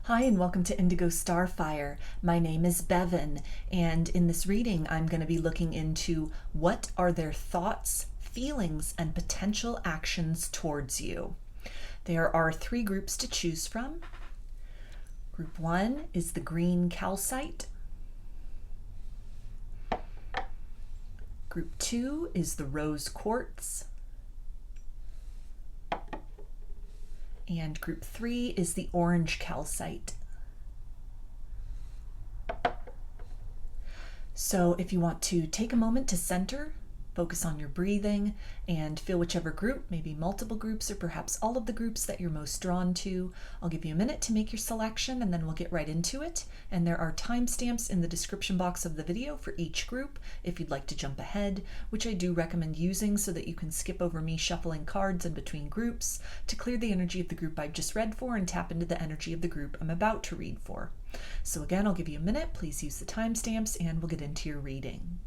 Hi and welcome to Indigo Starfire. My name is Bevin, and in this reading I'm going to be looking into what are their thoughts, feelings, and potential actions towards you. There are 3 groups to choose from. Group 1 is the green calcite. Group 2 is the rose quartz. And group 3 is the orange calcite. So if you want to take a moment to center, focus on your breathing, and feel whichever group, maybe multiple groups or perhaps all of the groups that you're most drawn to. I'll give you a minute to make your selection and then we'll get right into it. And there are timestamps in the description box of the video for each group if you'd like to jump ahead, which I do recommend using so that you can skip over me shuffling cards in between groups to clear the energy of the group I've just read for and tap into the energy of the group I'm about to read for. So again, I'll give you a minute. Please use the timestamps and we'll get into your reading.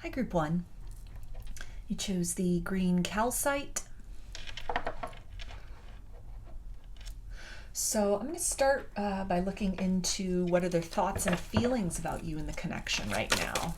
Hi, Group 1. You chose the green calcite. So I'm going to start by looking into what are their thoughts and feelings about you in the connection right now.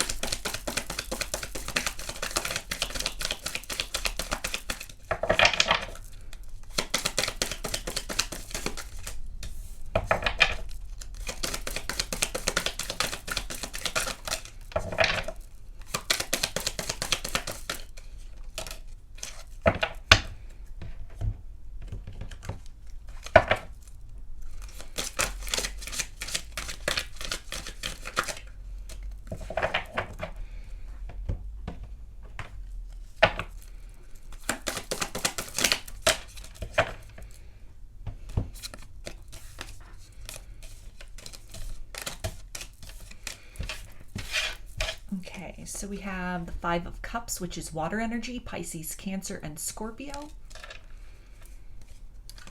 So we have the Five of Cups, which is water energy, Pisces, Cancer, and Scorpio.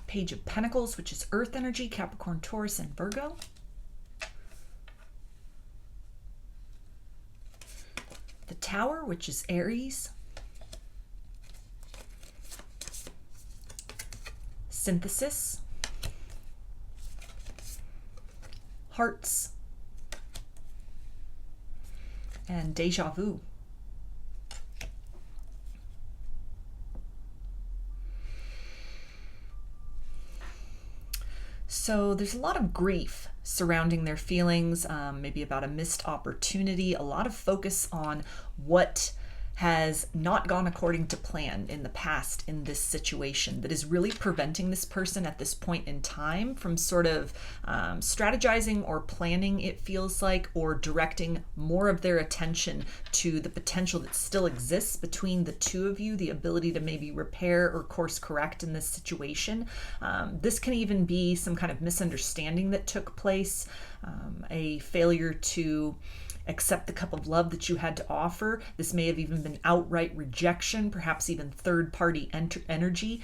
Page of Pentacles, which is earth energy, Capricorn, Taurus, and Virgo. The Tower, which is Aries. Synthesis. Hearts. And Deja Vu. So there's a lot of grief surrounding their feelings, maybe about a missed opportunity, a lot of focus on what has not gone according to plan in the past in this situation that is really preventing this person at this point in time from sort of strategizing or planning, it feels like, or directing more of their attention to the potential that still exists between the two of you, the ability to maybe repair or course correct in this situation. This can even be some kind of misunderstanding that took place, a failure to accept the cup of love that you had to offer. This may have even been outright rejection, perhaps even third-party energy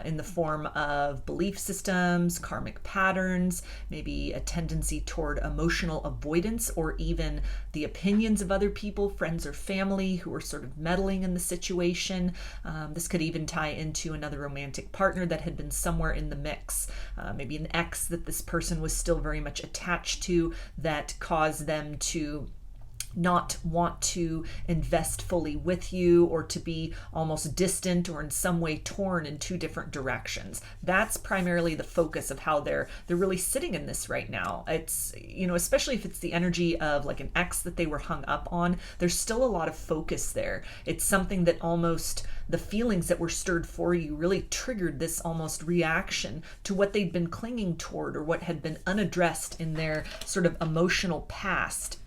in the form of belief systems, karmic patterns, maybe a tendency toward emotional avoidance, or even the opinions of other people, friends or family, who are sort of meddling in the situation. This could even tie into another romantic partner that had been somewhere in the mix, maybe an ex that this person was still very much attached to that caused them to not want to invest fully with you, or to be almost distant or in some way torn in two different directions. That's primarily the focus of how they're really sitting in this right now. It's, you know, especially if it's the energy of like an ex that they were hung up on, there's still a lot of focus there. It's something that almost the feelings that were stirred for you really triggered this almost reaction to what they'd been clinging toward or what had been unaddressed in their sort of emotional past.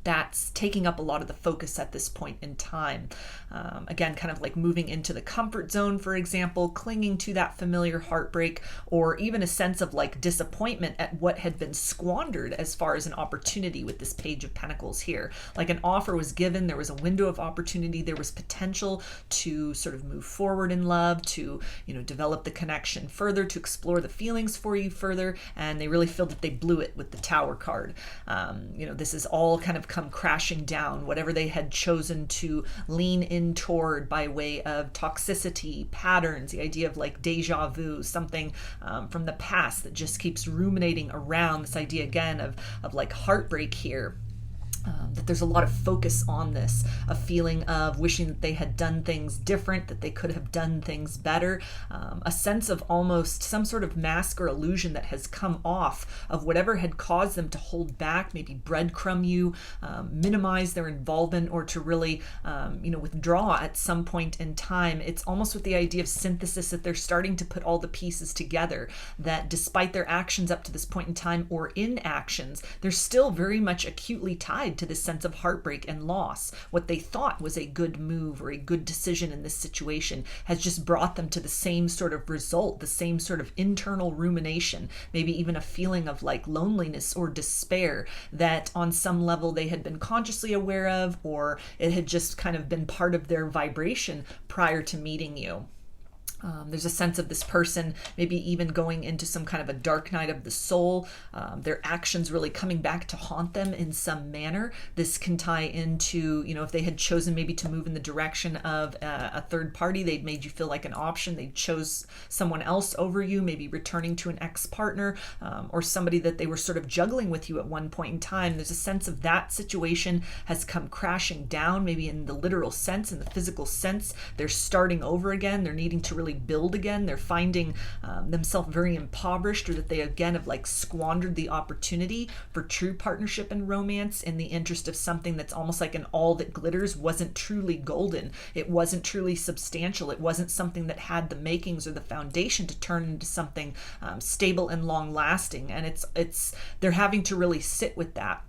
That's taking up a lot of the focus at this point in time. Again, kind of like moving into the comfort zone, for example, clinging to that familiar heartbreak, or even a sense of like disappointment at what had been squandered as far as an opportunity with this Page of Pentacles here. Like an offer was given, there was a window of opportunity, there was potential to sort of move forward in love, to, you know, develop the connection further, to explore the feelings for you further, and they really feel that they blew it with the Tower card. You know, this is all kind of come crashing down, whatever they had chosen to lean in toward by way of toxicity, patterns, the idea of like deja vu, something from the past that just keeps ruminating around, this idea again of like heartbreak here. That there's a lot of focus on this, a feeling of wishing that they had done things different, that they could have done things better, a sense of almost some sort of mask or illusion that has come off of whatever had caused them to hold back, maybe breadcrumb you, minimize their involvement, or to really, withdraw at some point in time. It's almost with the idea of synthesis that they're starting to put all the pieces together, that despite their actions up to this point in time or inactions, they're still very much acutely tied to this sense of heartbreak and loss. What they thought was a good move or a good decision in this situation has just brought them to the same sort of result, the same sort of internal rumination, maybe even a feeling of like loneliness or despair that on some level they had been consciously aware of, or it had just kind of been part of their vibration prior to meeting you. There's a sense of this person maybe even going into some kind of a dark night of the soul, their actions really coming back to haunt them in some manner. This can tie into, if they had chosen maybe to move in the direction of a third party, they'd made you feel like an option. They chose someone else over you, maybe returning to an ex-partner, or somebody that they were sort of juggling with you at one point in time. There's a sense of that situation has come crashing down, maybe in the literal sense, in the physical sense. They're starting over again. They're needing to really build again. They're finding themselves very impoverished, or that they again have like squandered the opportunity for true partnership and romance in the interest of something that's almost like an all that glitters wasn't truly golden. It wasn't truly substantial. It wasn't something that had the makings or the foundation to turn into something stable and long lasting. And it's they're having to really sit with that.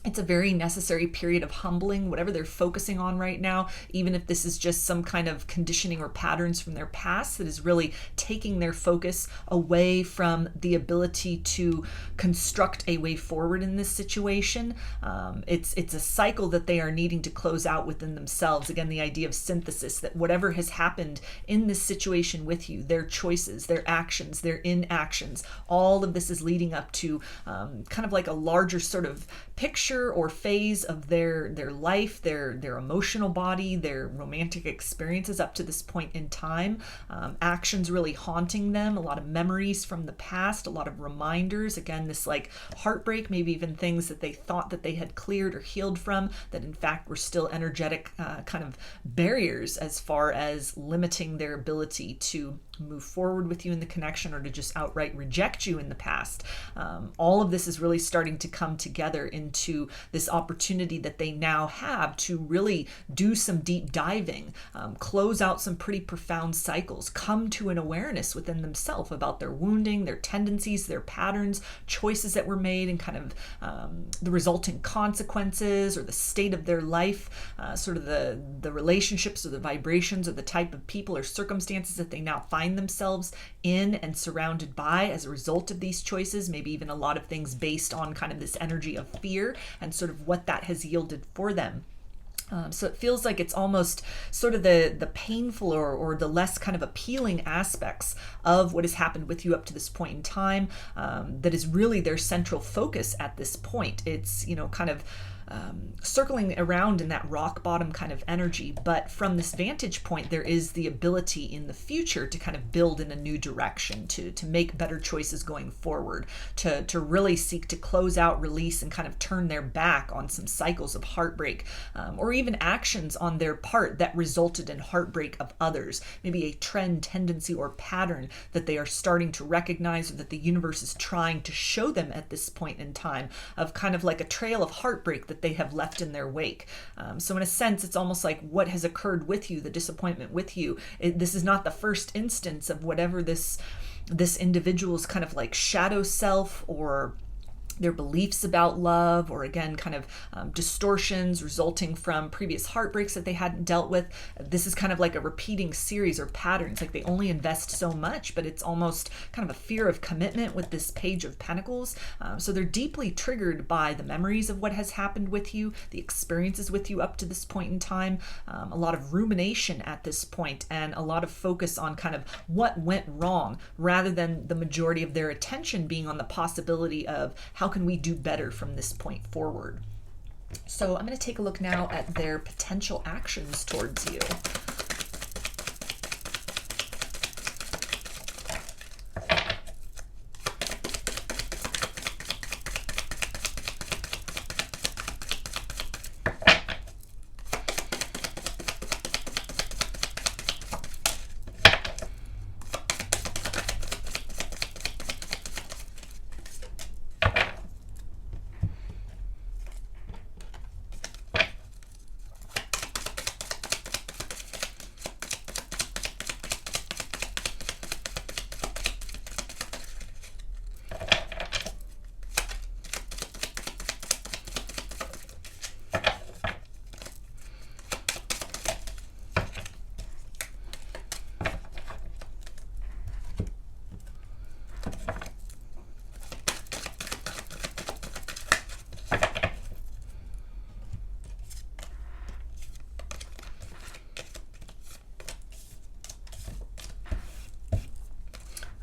It's a very necessary period of humbling, whatever they're focusing on right now, even if this is just some kind of conditioning or patterns from their past that is really taking their focus away from the ability to construct a way forward in this situation. It's a cycle that they are needing to close out within themselves. Again, the idea of synthesis, that whatever has happened in this situation with you, their choices, their actions, their inactions, all of this is leading up to kind of like a larger sort of picture or phase of their life, their emotional body, their romantic experiences up to this point in time. Actions really haunting them, a lot of memories from the past, a lot of reminders. Again, this like heartbreak, maybe even things that they thought that they had cleared or healed from that in fact were still energetic kind of barriers as far as limiting their ability to move forward with you in the connection or to just outright reject you in the past. All of this is really starting to come together into this opportunity that they now have to really do some deep diving, close out some pretty profound cycles, come to an awareness within themselves about their wounding, their tendencies, their patterns, choices that were made, and kind of the resulting consequences or the state of their life, sort of the relationships or the vibrations or the type of people or circumstances that they now find themselves in and surrounded by as a result of these choices, maybe even a lot of things based on kind of this energy of fear and sort of what that has yielded for them. So it feels like it's almost sort of the painful or the less kind of appealing aspects of what has happened with you up to this point in time that is really their central focus at this point. It's, kind of circling around in that rock bottom kind of energy. But from this vantage point, there is the ability in the future to kind of build in a new direction, to make better choices going forward, to really seek to close out, release, and kind of turn their back on some cycles of heartbreak, or even actions on their part that resulted in heartbreak of others. Maybe a trend, tendency, or pattern that they are starting to recognize or that the universe is trying to show them at this point in time, of kind of like a trail of heartbreak that they have left in their wake. So in a sense, it's almost like what has occurred with you, the disappointment with you. This is not the first instance of whatever this individual's kind of like shadow self or their beliefs about love, or again, kind of distortions resulting from previous heartbreaks that they hadn't dealt with. This is kind of like a repeating series or patterns. Like they only invest so much, but it's almost kind of a fear of commitment with this Page of Pentacles. So they're deeply triggered by the memories of what has happened with you, the experiences with you up to this point in time, a lot of rumination at this point, and a lot of focus on kind of what went wrong, rather than the majority of their attention being on the possibility of how can we do better from this point forward. So I'm going to take a look now at their potential actions towards you.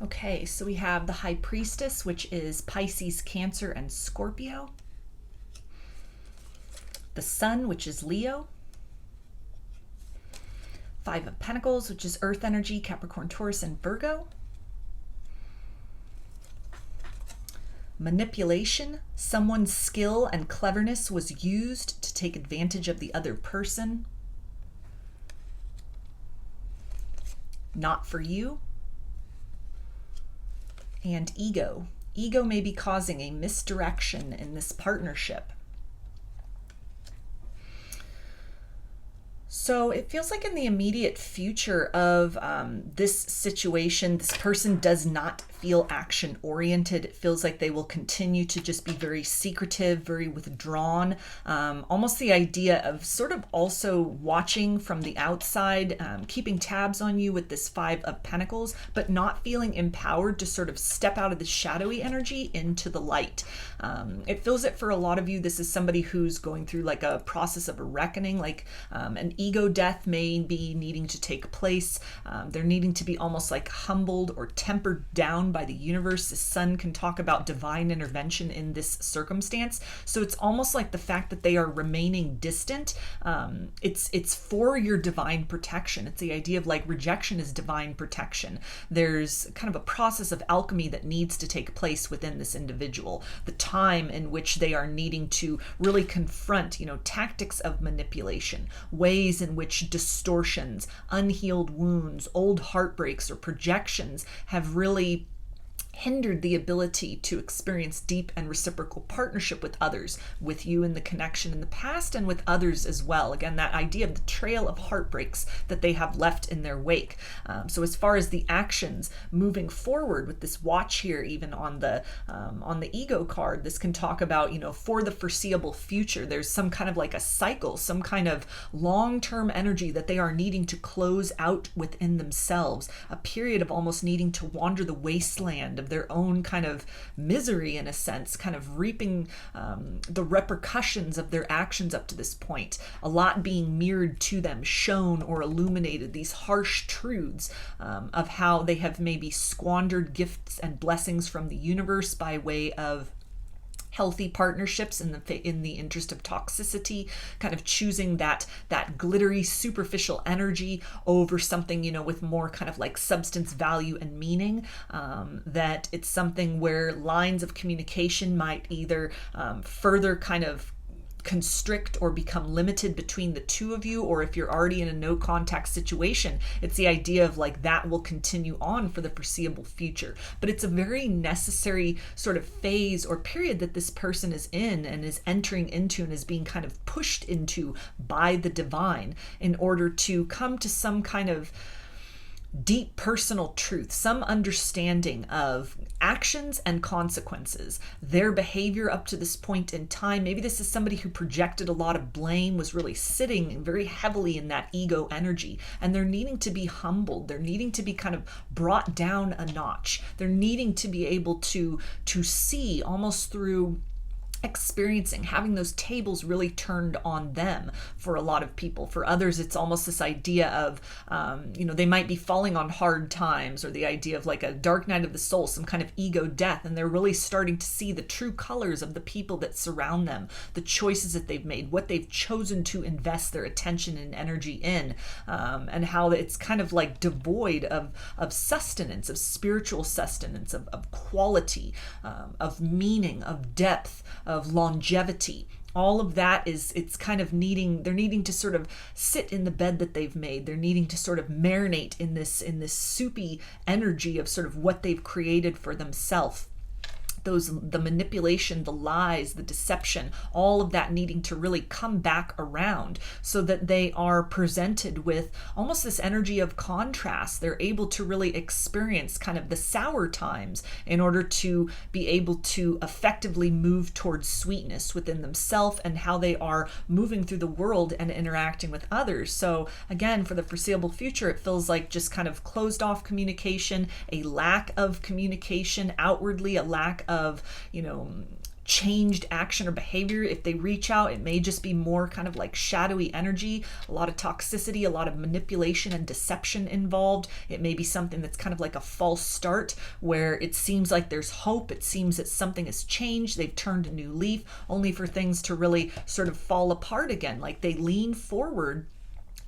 Okay, so we have the High Priestess, which is Pisces, Cancer, and Scorpio. The Sun, which is Leo. Five of Pentacles, which is Earth energy, Capricorn, Taurus, and Virgo. Manipulation. Someone's skill and cleverness was used to take advantage of the other person. Not for you. And ego. Ego may be causing a misdirection in this partnership. So it feels like in the immediate future of this situation, this person does not feel action oriented. It feels like they will continue to just be very secretive, very withdrawn. Almost the idea of sort of also watching from the outside, keeping tabs on you with this Five of Pentacles, but not feeling empowered to sort of step out of the shadowy energy into the light. It feels that for a lot of you, this is somebody who's going through like a process of a reckoning, like an ego death may be needing to take place. They're needing to be almost like humbled or tempered down by the universe. The sun can talk about divine intervention in this circumstance. So it's almost like the fact that they are remaining distant. It's for your divine protection. It's the idea of like rejection is divine protection. There's kind of a process of alchemy that needs to take place within this individual. The time in which they are needing to really confront, tactics of manipulation, ways in which distortions, unhealed wounds, old heartbreaks, or projections have really hindered the ability to experience deep and reciprocal partnership with others, with you in the connection in the past and with others as well. Again, that idea of the trail of heartbreaks that they have left in their wake. So as far as the actions moving forward with this watch here, even on the ego card, this can talk about, for the foreseeable future, there's some kind of like a cycle, some kind of long-term energy that they are needing to close out within themselves, a period of almost needing to wander the wasteland of their own kind of misery, in a sense, kind of reaping the repercussions of their actions up to this point. A lot being mirrored to them, shown or illuminated, these harsh truths of how they have maybe squandered gifts and blessings from the universe by way of healthy partnerships in the interest of toxicity, kind of choosing that glittery superficial energy over something, with more kind of like substance, value, and meaning. That it's something where lines of communication might either further kind of constrict or become limited between the two of you, or if you're already in a no contact situation, it's the idea of like that will continue on for the foreseeable future. But it's a very necessary sort of phase or period that this person is in and is entering into and is being kind of pushed into by the divine in order to come to some kind of deep personal truth, some understanding of actions and consequences, their behavior up to this point in time. Maybe this is somebody who projected a lot of blame, was really sitting very heavily in that ego energy, and they're needing to be humbled. They're needing to be kind of brought down a notch. They're needing to be able to see almost through experiencing, having those tables really turned on them for a lot of people. For others, it's almost this idea of, they might be falling on hard times, or the idea of like a dark night of the soul, some kind of ego death, and they're really starting to see the true colors of the people that surround them, the choices that they've made, what they've chosen to invest their attention and energy in, and how it's kind of like devoid of sustenance, of spiritual sustenance, of quality, of meaning, of depth, of longevity. All of that it's kind of they're needing to sort of sit in the bed that they've made. They're needing to sort of marinate in this soupy energy of sort of what they've created for themselves. The manipulation, the lies, the deception, all of that needing to really come back around so that they are presented with almost this energy of contrast. They're able to really experience kind of the sour times in order to be able to effectively move towards sweetness within themselves and how they are moving through the world and interacting with others. So again, for the foreseeable future, it feels like just kind of closed off communication, a lack of communication outwardly, a lack of changed action or behavior. If they reach out, it may just be more kind of like shadowy energy, a lot of toxicity, a lot of manipulation and deception involved. It may be something that's kind of like a false start where it seems like there's hope. It seems that something has changed. They've turned a new leaf, only for things to really sort of fall apart again. Like they lean forward,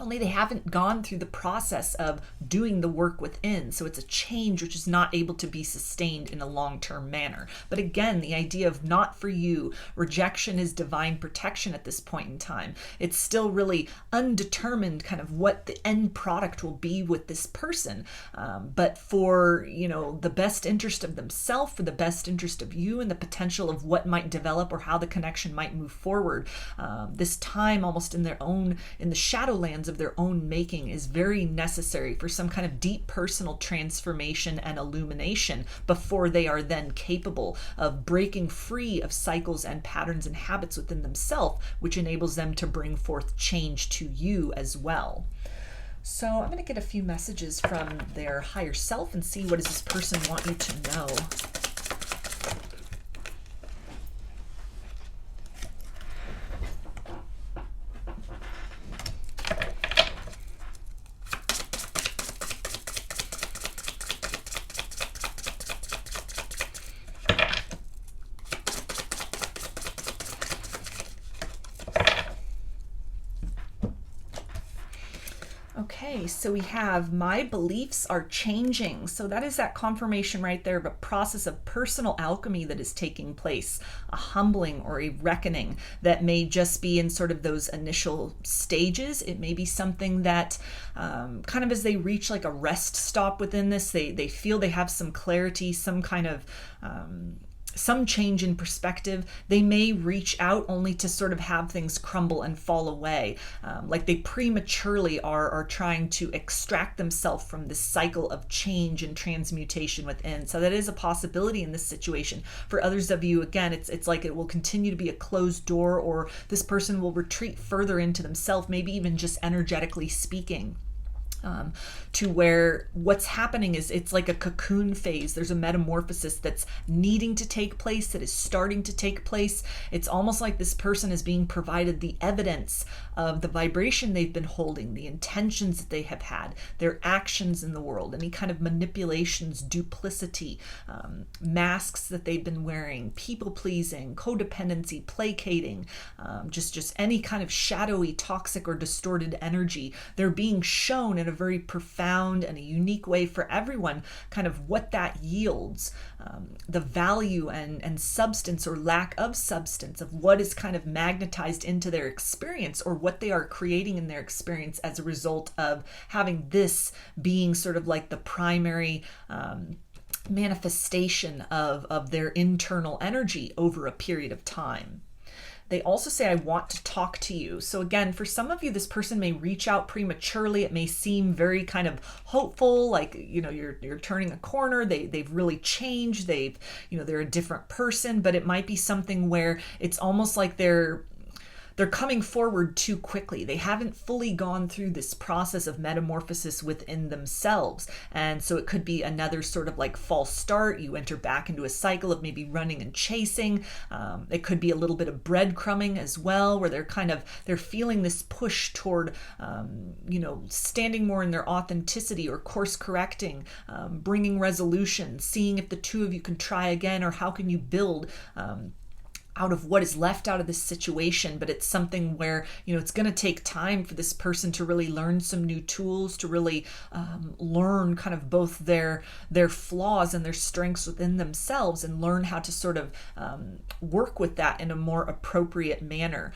only they haven't gone through the process of doing the work within. So it's a change which is not able to be sustained in a long-term manner. But again, the idea of not for you, rejection is divine protection at this point in time. It's still really undetermined kind of what the end product will be with this person. But for, the best interest of themselves, for the best interest of you and the potential of what might develop or how the connection might move forward, this time almost in the shadowlands actions of their own making is very necessary for some kind of deep personal transformation and illumination before they are then capable of breaking free of cycles and patterns and habits within themselves, which enables them to bring forth change to you as well. So I'm going to get a few messages from their higher self and see, what does this person want you to know? Okay, so we have, my beliefs are changing. So that is that confirmation right there of a process of personal alchemy that is taking place, a humbling or a reckoning that may just be in sort of those initial stages. It may be something that kind of as they reach like a rest stop within this, they feel they have some clarity, some kind of some change in perspective. They may reach out only to sort of have things crumble and fall away. Like they prematurely are trying to extract themselves from this cycle of change and transmutation within. So that is a possibility in this situation. For others of you, again, it's like it will continue to be a closed door, or this person will retreat further into themselves, maybe even just energetically speaking. To where what's happening is it's like a cocoon phase. There's a metamorphosis that's needing to take place, that is starting to take place. It's almost like this person is being provided the evidence of the vibration they've been holding, the intentions that they have had, their actions in the world, any kind of manipulations, duplicity, masks that they've been wearing, people pleasing, codependency, placating, just any kind of shadowy, toxic, or distorted energy. They're being shown in a very profound and a unique way for everyone, kind of what that yields, the value and substance or lack of substance of what is kind of magnetized into their experience, or what they are creating in their experience as a result of having this being sort of like the primary manifestation of their internal energy over a period of time. They also say, I want to talk to you. So again, for some of you, this person may reach out prematurely. It may seem very kind of hopeful, like, you're turning a corner. They've really changed. They're a different person, but it might be something where it's almost like they're coming forward too quickly. They haven't fully gone through this process of metamorphosis within themselves. And so it could be another sort of like false start. You enter back into a cycle of maybe running and chasing. It could be a little bit of breadcrumbing as well, where they're feeling this push toward, standing more in their authenticity, or course correcting, bringing resolution, seeing if the two of you can try again, or how can you build out of what is left out of this situation. But it's something where, it's going to take time for this person to really learn some new tools, to really learn kind of both their flaws and their strengths within themselves, and learn how to sort of work with that in a more appropriate manner.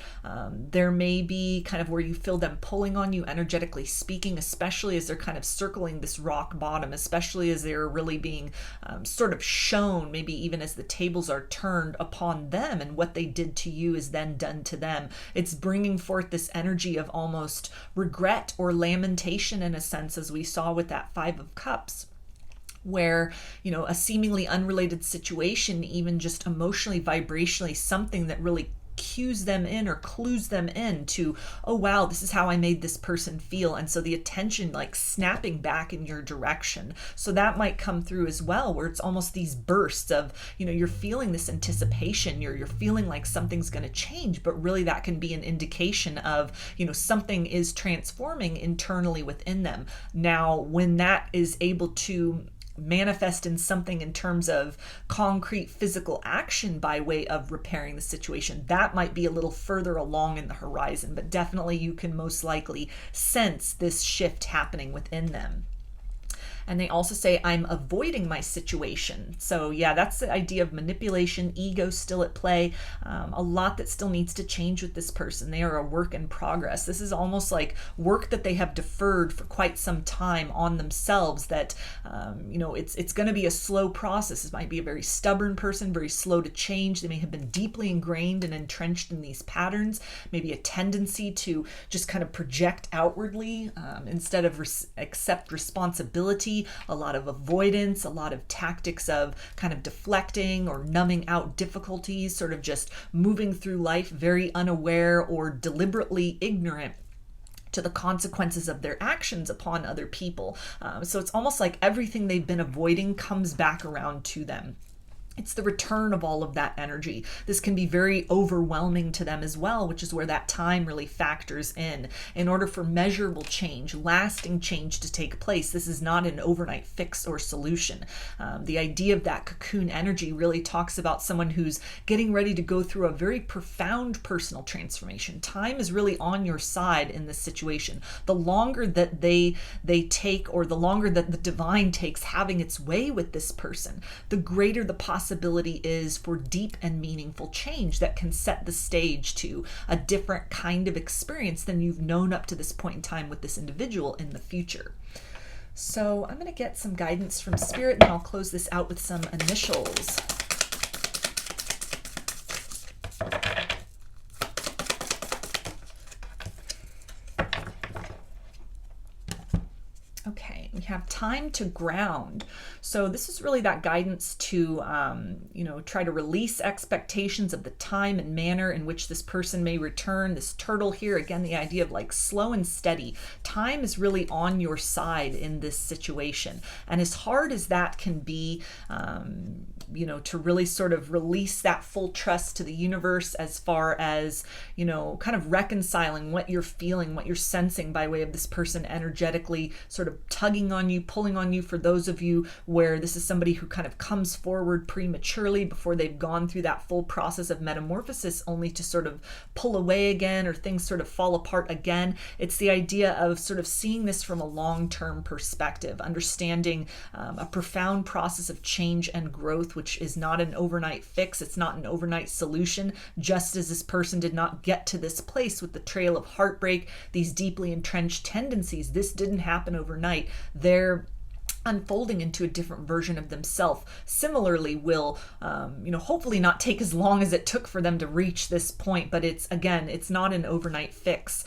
There may be kind of where you feel them pulling on you, energetically speaking, especially as they're kind of circling this rock bottom, especially as they're really being sort of shown, maybe even as the tables are turned upon them, and what they did to you is then done to them. It's bringing forth this energy of almost regret or lamentation, in a sense, as we saw with that Five of Cups, where, a seemingly unrelated situation, even just emotionally, vibrationally, something that really cues them in or clues them in to, oh wow, this is how I made this person feel. And so the attention like snapping back in your direction. So that might come through as well, where it's almost these bursts of, you're feeling this anticipation, you're feeling like something's going to change, but really that can be an indication of, something is transforming internally within them. Now, when that is able to manifest in something in terms of concrete physical action by way of repairing the situation, that might be a little further along in the horizon, but definitely you can most likely sense this shift happening within them. And they also say, I'm avoiding my situation. So yeah, that's the idea of manipulation, ego still at play, a lot that still needs to change with this person. They are a work in progress. This is almost like work that they have deferred for quite some time on themselves, that, it's going to be a slow process. This might be a very stubborn person, very slow to change. They may have been deeply ingrained and entrenched in these patterns, maybe a tendency to just kind of project outwardly instead of accept responsibility, a lot of avoidance, a lot of tactics of kind of deflecting or numbing out difficulties, sort of just moving through life very unaware or deliberately ignorant to the consequences of their actions upon other people. So it's almost like everything they've been avoiding comes back around to them. It's the return of all of that energy. This can be very overwhelming to them as well, which is where that time really factors in. In order for measurable change, lasting change to take place, this is not an overnight fix or solution. The idea of that cocoon energy really talks about someone who's getting ready to go through a very profound personal transformation. Time is really on your side in this situation. The longer that they take, or the longer that the divine takes having its way with this person, the greater the possibility is for deep and meaningful change that can set the stage to a different kind of experience than you've known up to this point in time with this individual in the future. So I'm going to get some guidance from Spirit, and I'll close this out with some initials. Okay, we have time to ground. So this is really that guidance to, try to release expectations of the time and manner in which this person may return. This turtle here, again, the idea of like slow and steady. Time is really on your side in this situation. And as hard as that can be, to really sort of release that full trust to the universe as far as, kind of reconciling what you're feeling, what you're sensing by way of this person energetically sort of tugging on you, pulling on you. For those of you where this is somebody who kind of comes forward prematurely before they've gone through that full process of metamorphosis, only to sort of pull away again, or things sort of fall apart again. It's the idea of sort of seeing this from a long-term perspective, understanding a profound process of change and growth, which is not an overnight fix. It's not an overnight solution. Just as this person did not get to this place with the trail of heartbreak, these deeply entrenched tendencies, this didn't happen overnight. They're unfolding into a different version of themselves. Similarly will, hopefully not take as long as it took for them to reach this point, but it's not an overnight fix.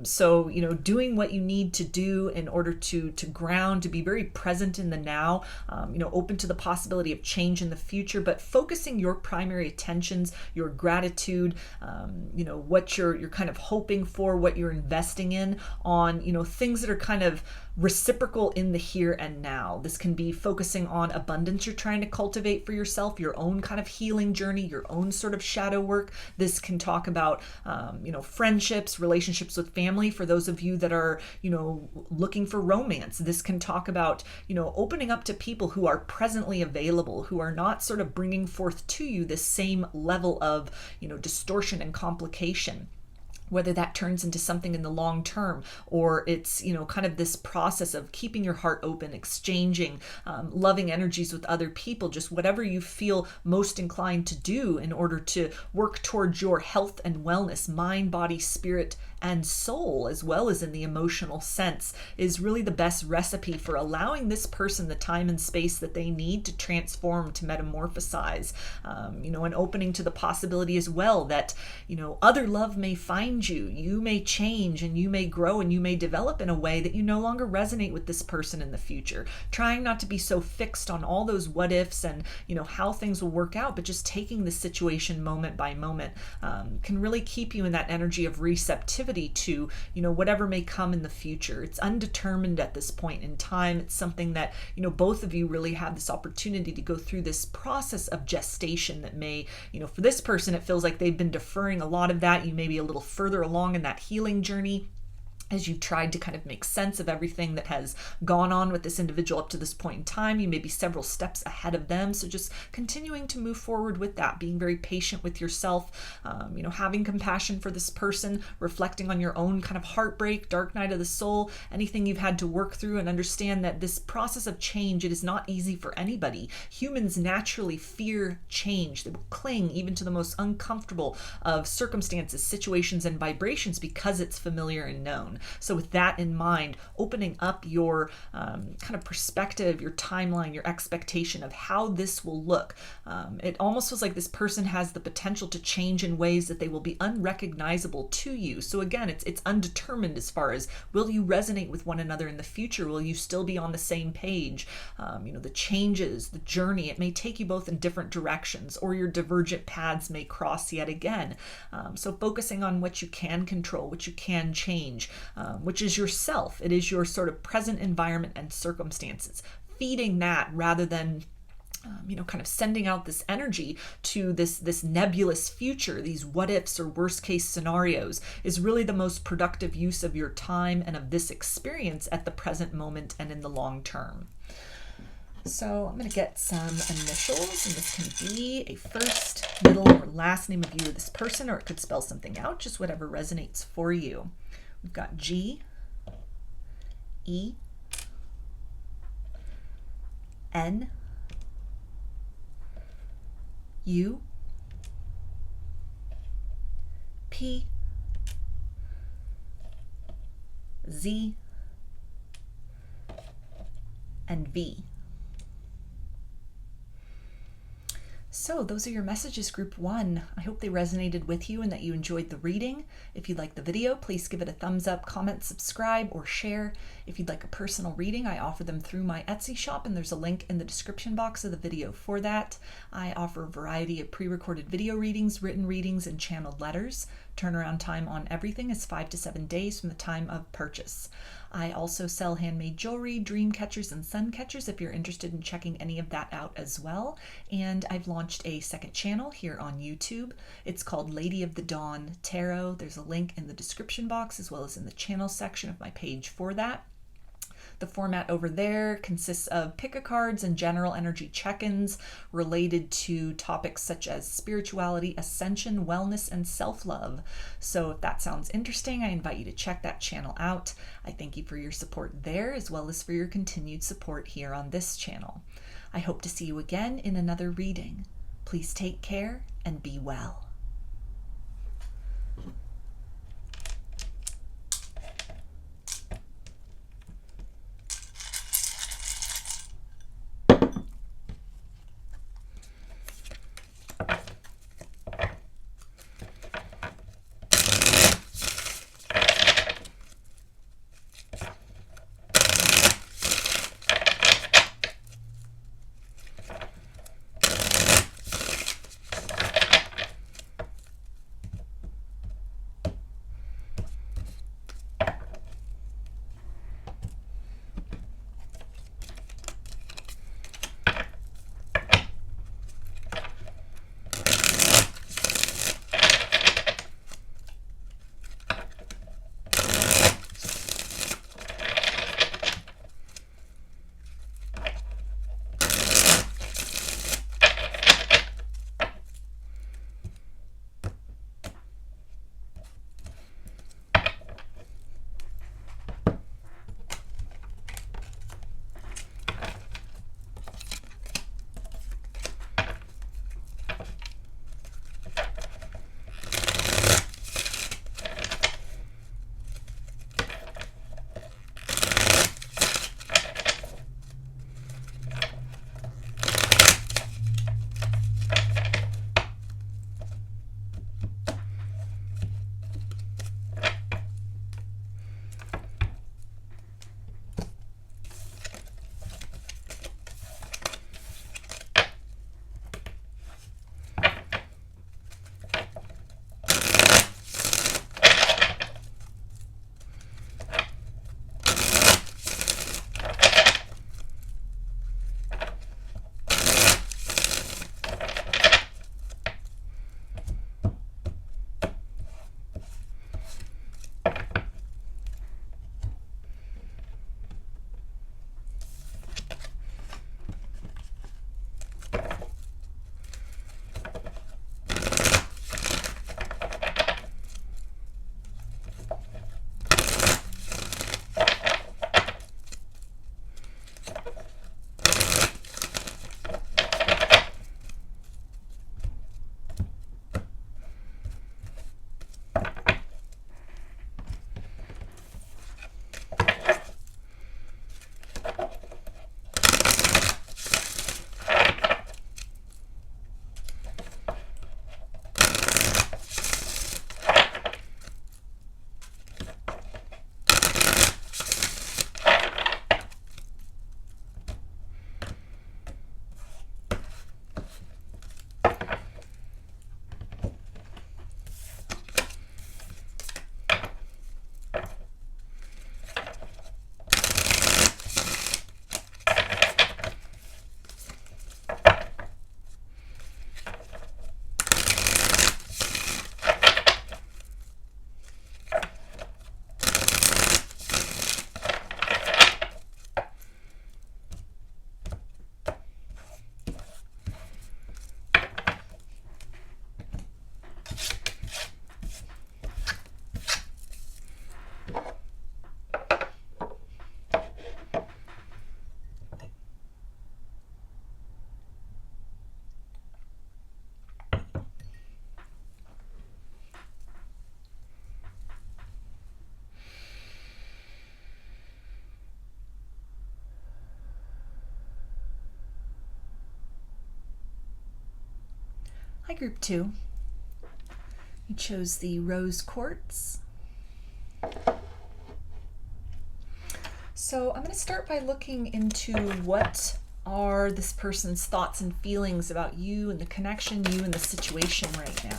So, doing what you need to do in order to ground, to be very present in the now, open to the possibility of change in the future, but focusing your primary attentions, your gratitude, what you're kind of hoping for, what you're investing in on, things that are kind of reciprocal in the here and now. This can be focusing on abundance you're trying to cultivate for yourself, your own kind of healing journey, your own sort of shadow work. This can talk about, friendships, relationships with family, for those of you that are, looking for romance. This can talk about, opening up to people who are presently available, who are not sort of bringing forth to you this same level of, distortion and complication. Whether that turns into something in the long term, or it's, kind of this process of keeping your heart open, exchanging loving energies with other people, just whatever you feel most inclined to do in order to work towards your health and wellness, mind, body, spirit, and soul, as well as in the emotional sense, is really the best recipe for allowing this person the time and space that they need to transform, to metamorphosize, and opening to the possibility as well that, other love may find you, you may change, and you may grow, and you may develop in a way that you no longer resonate with this person in the future. Trying not to be so fixed on all those what ifs and, how things will work out, but just taking the situation moment by moment can really keep you in that energy of receptivity to, whatever may come in the future. It's undetermined at this point in time. It's something that, both of you really have this opportunity to go through this process of gestation that may, for this person, it feels like they've been deferring a lot of that. You may be a little further along in that healing journey. as you've tried to kind of make sense of everything that has gone on with this individual up to this point in time. You may be several steps ahead of them. So just continuing to move forward with that, being very patient with yourself, having compassion for this person, reflecting on your own kind of heartbreak, dark night of the soul, anything you've had to work through, and understand that this process of change, it is not easy for anybody. Humans naturally fear change. They will cling even to the most uncomfortable of circumstances, situations, and vibrations because it's familiar and known. So with that in mind, opening up your kind of perspective, your timeline, your expectation of how this will look. It almost feels like this person has the potential to change in ways that they will be unrecognizable to you. So again, it's undetermined as far as, will you resonate with one another in the future? Will you still be on the same page? The changes, the journey, it may take you both in different directions, or your divergent paths may cross yet again. So focusing on what you can control, what you can change, which is yourself. It is your sort of present environment and circumstances. Feeding that rather than kind of sending out this energy to this nebulous future, these what ifs or worst case scenarios, is really the most productive use of your time and of this experience at the present moment and in the long term. So I'm going to get some initials, and this can be a first, middle, or last name of you or this person, or it could spell something out, just whatever resonates for you. We've got G, E, N, U, P, Z, and V. So those are your messages, group 1. I hope they resonated with you and that you enjoyed the reading. If you liked the video, please give it a thumbs up, comment, subscribe, or share. If you'd like a personal reading, I offer them through my Etsy shop, and there's a link in the description box of the video for that. I offer a variety of pre-recorded video readings, written readings, and channeled letters. Turnaround time on everything is 5 to 7 days from the time of purchase. I also sell handmade jewelry, dream catchers, and sun catchers if you're interested in checking any of that out as well. And I've launched a second channel here on YouTube. It's called Lady of the Dawn Tarot. There's a link in the description box as well as in the channel section of my page for that. The format over there consists of pick-a-cards and general energy check-ins related to topics such as spirituality, ascension, wellness, and self-love. So if that sounds interesting, I invite you to check that channel out. I thank you for your support there, as well as for your continued support here on this channel. I hope to see you again in another reading. Please take care and be well. Hi, Group 2. You chose the rose quartz. So I'm going to start by looking into what are this person's thoughts and feelings about you and the connection, you and the situation right now.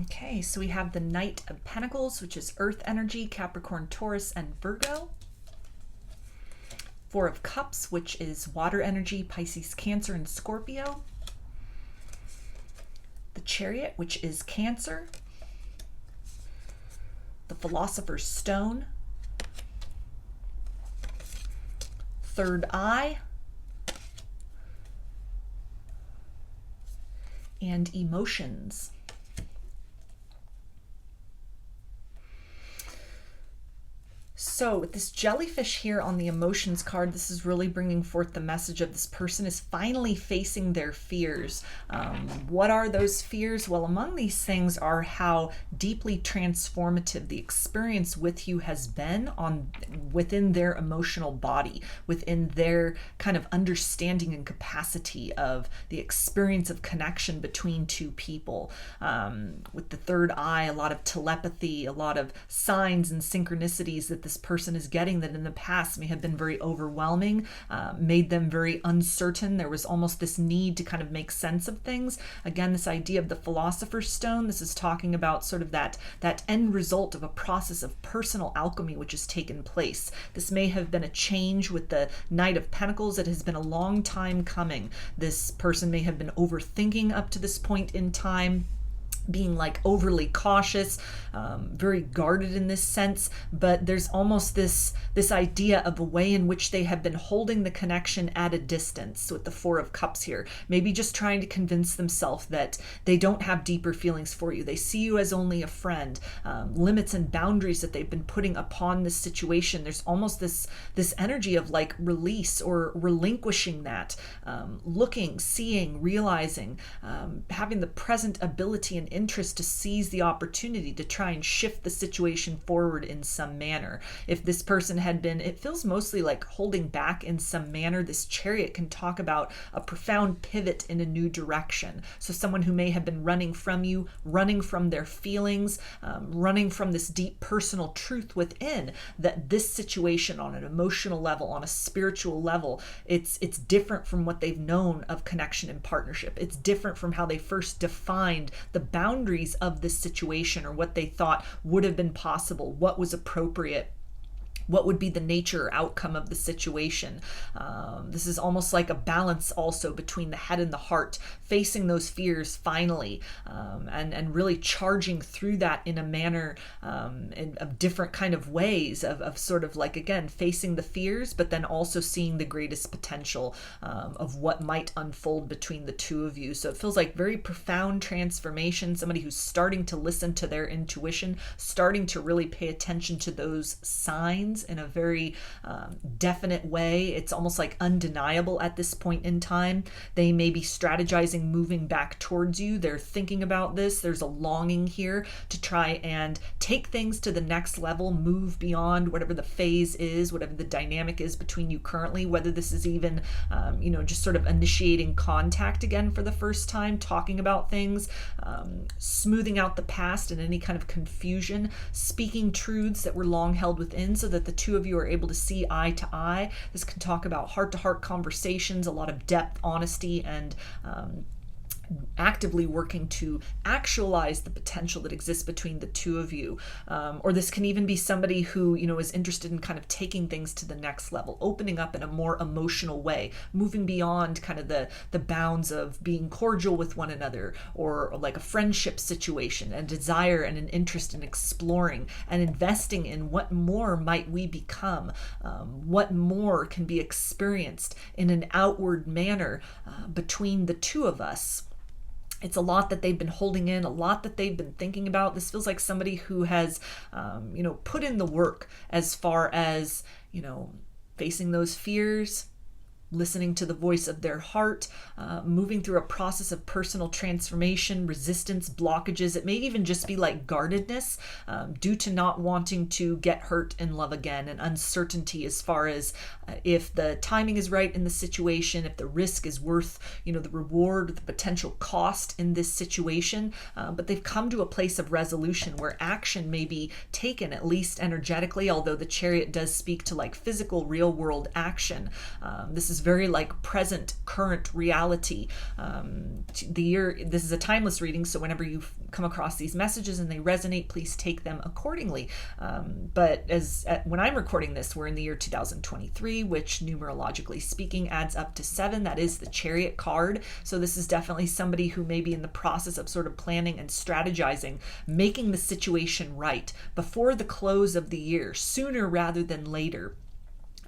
Okay, so we have the Knight of Pentacles, which is Earth energy, Capricorn, Taurus, and Virgo. Four of Cups, which is water energy, Pisces, Cancer, and Scorpio. The Chariot, which is Cancer. The Philosopher's Stone. Third Eye. And Emotions. So with this jellyfish here on the emotions card, this is really bringing forth the message of this person is finally facing their fears. What are those fears? Well, among these things are how deeply transformative the experience with you has been within their emotional body, within their kind of understanding and capacity of the experience of connection between two people. With the third eye, a lot of telepathy, a lot of signs and synchronicities that this person is getting that in the past may have been very overwhelming, made them very uncertain. There was almost this need to kind of make sense of things. Again, this idea of the Philosopher's Stone, this is talking about sort of that end result of a process of personal alchemy which has taken place. This may have been a change with the Knight of Pentacles. It has been a long time coming. This person may have been overthinking up to this point in time, being like overly cautious, very guarded in this sense, but there's almost this idea of a way in which they have been holding the connection at a distance with the Four of Cups here, maybe just trying to convince themselves that they don't have deeper feelings for you. They see you as only a friend. Limits and boundaries that they've been putting upon this situation. There's almost this energy of like release or relinquishing that, looking, seeing, realizing, having the present ability and interest to seize the opportunity to try and shift the situation forward in some manner. If this person had been, it feels mostly like holding back in some manner. This Chariot can talk about a profound pivot in a new direction. So someone who may have been running from you, running from their feelings, running from this deep personal truth within, that this situation on an emotional level, on a spiritual level, it's different from what they've known of connection and partnership. It's different from how they first defined the boundaries of this situation, or what they thought would have been possible, what was appropriate, what would be the nature or outcome of the situation. This is almost like a balance also between the head and the heart, facing those fears finally, and really charging through that in a manner of different kind of ways of sort of like, again, facing the fears, but then also seeing the greatest potential of what might unfold between the two of you. So it feels like very profound transformation, somebody who's starting to listen to their intuition, starting to really pay attention to those signs in a very definite way. It's almost like undeniable at this point in time. They may be strategizing, moving back towards you. They're thinking about this. There's a longing here to try and take things to the next level, move beyond whatever the phase is, whatever the dynamic is between you currently, whether this is even, just sort of initiating contact again for the first time, talking about things, smoothing out the past and any kind of confusion, speaking truths that were long held within so that the two of you are able to see eye to eye. This can talk about heart-to-heart conversations, a lot of depth, honesty, and actively working to actualize the potential that exists between the two of you. Or this can even be somebody who, is interested in kind of taking things to the next level, opening up in a more emotional way, moving beyond kind of the bounds of being cordial with one another, or like a friendship situation, and desire and an interest in exploring and investing in what more might we become, what more can be experienced in an outward manner between the two of us. It's a lot that they've been holding in, a lot that they've been thinking about. This feels like somebody who has, put in the work as far as, facing those fears, listening to the voice of their heart, moving through a process of personal transformation, resistance, blockages. It may even just be like guardedness due to not wanting to get hurt in love again, and uncertainty as far as if the timing is right in the situation, if the risk is worth, the reward, the potential cost in this situation. But they've come to a place of resolution where action may be taken, at least energetically, although the Chariot does speak to like physical, real world action. This is very like present, current reality. This is a timeless reading, so whenever you come across these messages and they resonate, please take them accordingly. But when I'm recording this, we're in the year 2023, which numerologically speaking adds up to 7. That is the Chariot card. So this is definitely somebody who may be in the process of sort of planning and strategizing, making the situation right before the close of the year, sooner rather than later.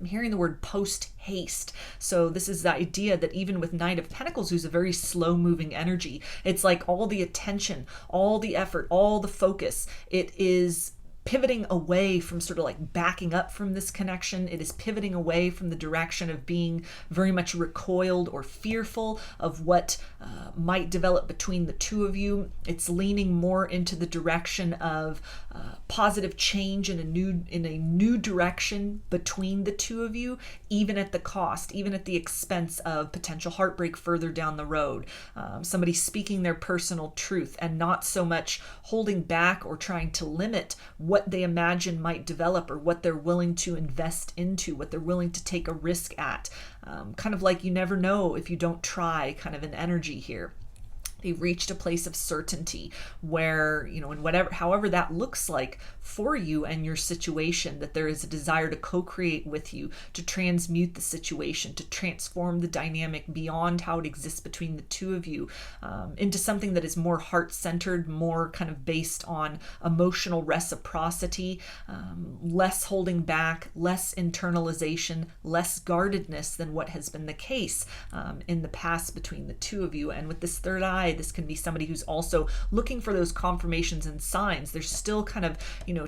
I'm hearing the word post-haste. So this is the idea that even with Knight of Pentacles, who's a very slow-moving energy, it's like all the attention, all the effort, all the focus, it is pivoting away from sort of like backing up from this connection. It is pivoting away from the direction of being very much recoiled or fearful of what might develop between the two of you. It's leaning more into the direction of positive change in a new direction between the two of you, even at the cost, even at the expense of potential heartbreak further down the road. Somebody speaking their personal truth and not so much holding back or trying to limit what they imagine might develop, or what they're willing to invest into, what they're willing to take a risk at. Kind of like you never know if you don't try, kind of an energy here. They've reached a place of certainty where, in however that looks like for you and your situation, that there is a desire to co-create with you, to transmute the situation, to transform the dynamic beyond how it exists between the two of you, into something that is more heart-centered, more kind of based on emotional reciprocity, less holding back, less internalization, less guardedness than what has been the case in the past between the two of you. And with this third eye, this can be somebody who's also looking for those confirmations and signs. They're still kind of,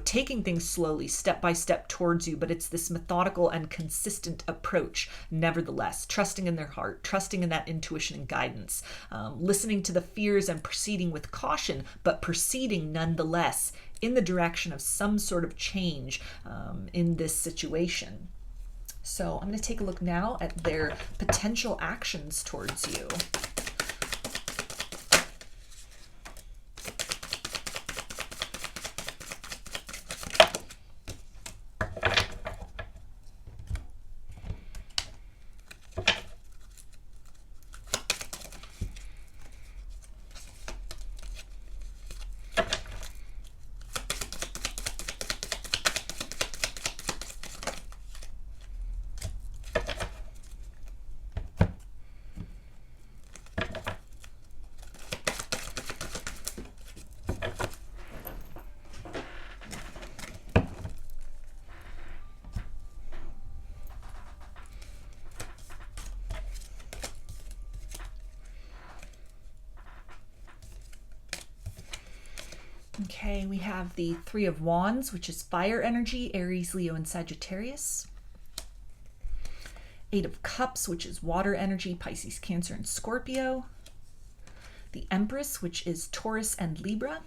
taking things slowly, step by step towards you, but it's this methodical and consistent approach, nevertheless, trusting in their heart, trusting in that intuition and guidance, listening to the fears and proceeding with caution, but proceeding nonetheless in the direction of some sort of change in this situation. So I'm going to take a look now at their potential actions towards you. Okay, we have the Three of Wands, which is fire energy, Aries, Leo, and Sagittarius. Eight of Cups, which is water energy, Pisces, Cancer, and Scorpio. The Empress, which is Taurus and Libra.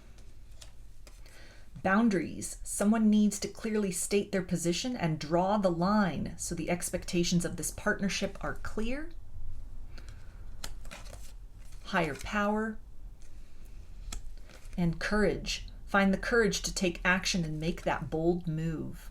Boundaries. Someone needs to clearly state their position and draw the line so the expectations of this partnership are clear. Higher power. And courage. Find the courage to take action and make that bold move.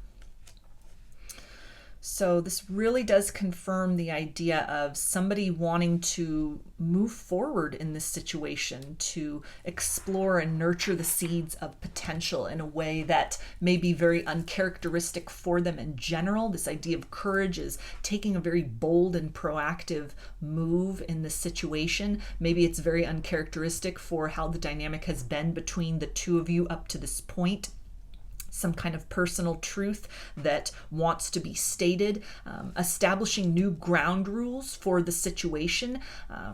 So this really does confirm the idea of somebody wanting to move forward in this situation, to explore and nurture the seeds of potential in a way that may be very uncharacteristic for them in general. This idea of courage is taking a very bold and proactive move in this situation. Maybe it's very uncharacteristic for how the dynamic has been between the two of you up to this point. Some kind of personal truth that wants to be stated, establishing new ground rules for the situation,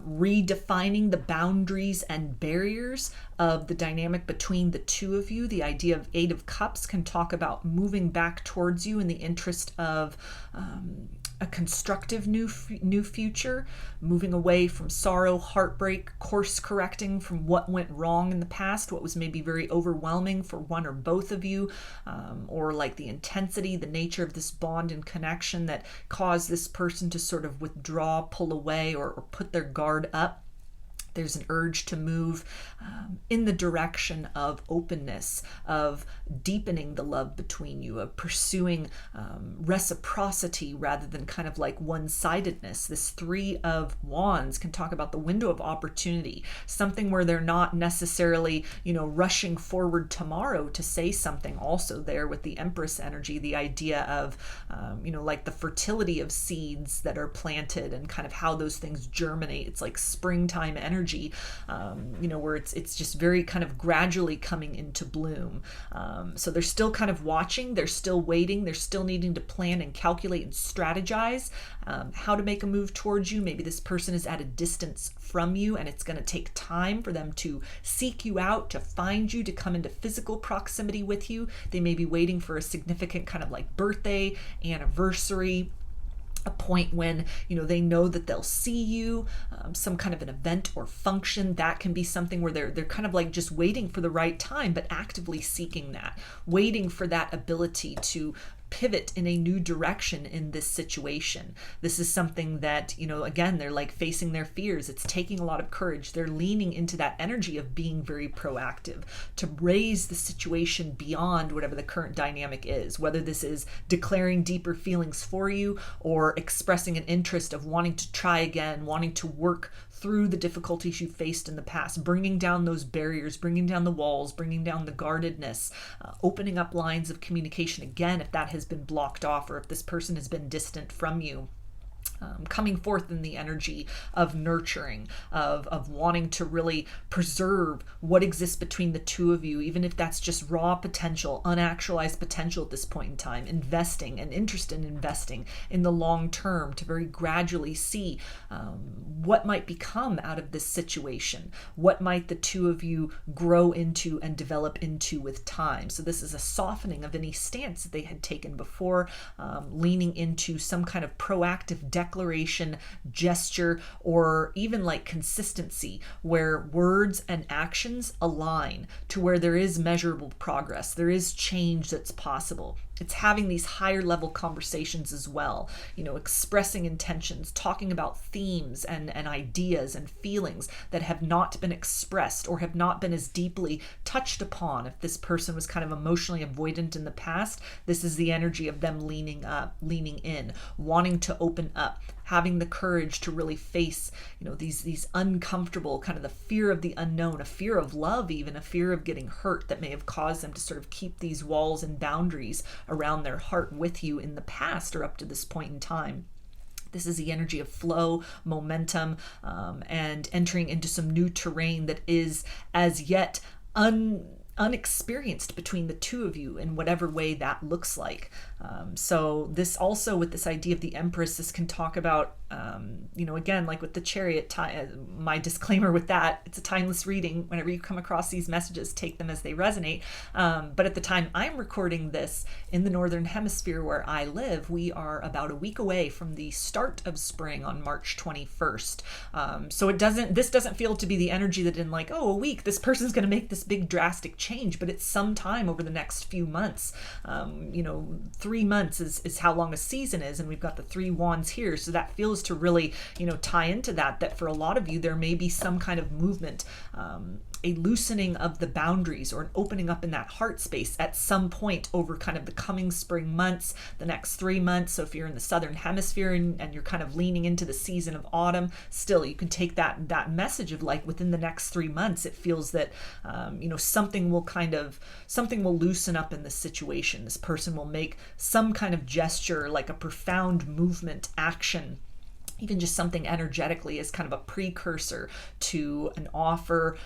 redefining the boundaries and barriers of the dynamic between the two of you. The idea of Eight of Cups can talk about moving back towards you in the interest of a constructive new future, moving away from sorrow, heartbreak, course correcting from what went wrong in the past, what was maybe very overwhelming for one or both of you, or like the intensity, the nature of this bond and connection that caused this person to sort of withdraw, pull away, or put their guard up. There's an urge to move in the direction of openness, of deepening the love between you, of pursuing reciprocity rather than kind of like one-sidedness. This Three of Wands can talk about the window of opportunity, something where they're not necessarily, rushing forward tomorrow to say something. Also there with the Empress energy, the idea of, like the fertility of seeds that are planted and kind of how those things germinate. It's like springtime energy. Where it's just very kind of gradually coming into bloom. So they're still kind of watching, they're still waiting, they're still needing to plan and calculate and strategize how to make a move towards you. Maybe this person is at a distance from you and it's going to take time for them to seek you out, to find you, to come into physical proximity with you. They may be waiting for a significant kind of like birthday, anniversary, a point when they know that they'll see you, some kind of an event or function. That can be something where they're kind of like just waiting for the right time, but actively seeking that, waiting for that ability to pivot in a new direction in this situation. This is something that, again, they're like facing their fears. It's taking a lot of courage. They're leaning into that energy of being very proactive to raise the situation beyond whatever the current dynamic is, whether this is declaring deeper feelings for you or expressing an interest of wanting to try again, wanting to work through the difficulties you faced in the past, bringing down those barriers, bringing down the walls, bringing down the guardedness, opening up lines of communication again if that has been blocked off or if this person has been distant from you. Coming forth in the energy of nurturing, of wanting to really preserve what exists between the two of you, even if that's just raw potential, unactualized potential at this point in time, investing and interest in investing in the long term to very gradually see what might become out of this situation, what might the two of you grow into and develop into with time. So this is a softening of any stance that they had taken before, leaning into some kind of proactive declaration, gesture, or even like consistency where words and actions align to where there is measurable progress, there is change that's possible. It's having these higher level conversations as well, expressing intentions, talking about themes and ideas and feelings that have not been expressed or have not been as deeply touched upon. If this person was kind of emotionally avoidant in the past, this is the energy of them leaning up, leaning in, wanting to open up, having the courage to really face, these uncomfortable, kind of the fear of the unknown, a fear of love, even a fear of getting hurt that may have caused them to sort of keep these walls and boundaries around their heart with you in the past or up to this point in time. This is the energy of flow, momentum, and entering into some new terrain that is as yet unexperienced between the two of you in whatever way that looks like. So this also, with this idea of the Empress, this can talk about, again, like with the Chariot, my disclaimer with that, it's a timeless reading. Whenever you come across these messages, take them as they resonate. But at the time I'm recording this in the Northern Hemisphere where I live, we are about a week away from the start of spring on March 21st. So this doesn't feel to be the energy that in like, a week, this person's going to make this big drastic change, but it's some time over the next few months. 3 months is how long a season is, and we've got the 3 wands here, so that feels to really tie into that for a lot of you there may be some kind of movement a loosening of the boundaries or an opening up in that heart space at some point over kind of the coming spring months, the next 3 months. So if you're in the southern hemisphere and you're kind of leaning into the season of autumn, still you can take that message of like within the next 3 months, it feels that something will loosen up in this situation. This person will make some kind of gesture, like a profound movement, action, even just something energetically as kind of a precursor to an offer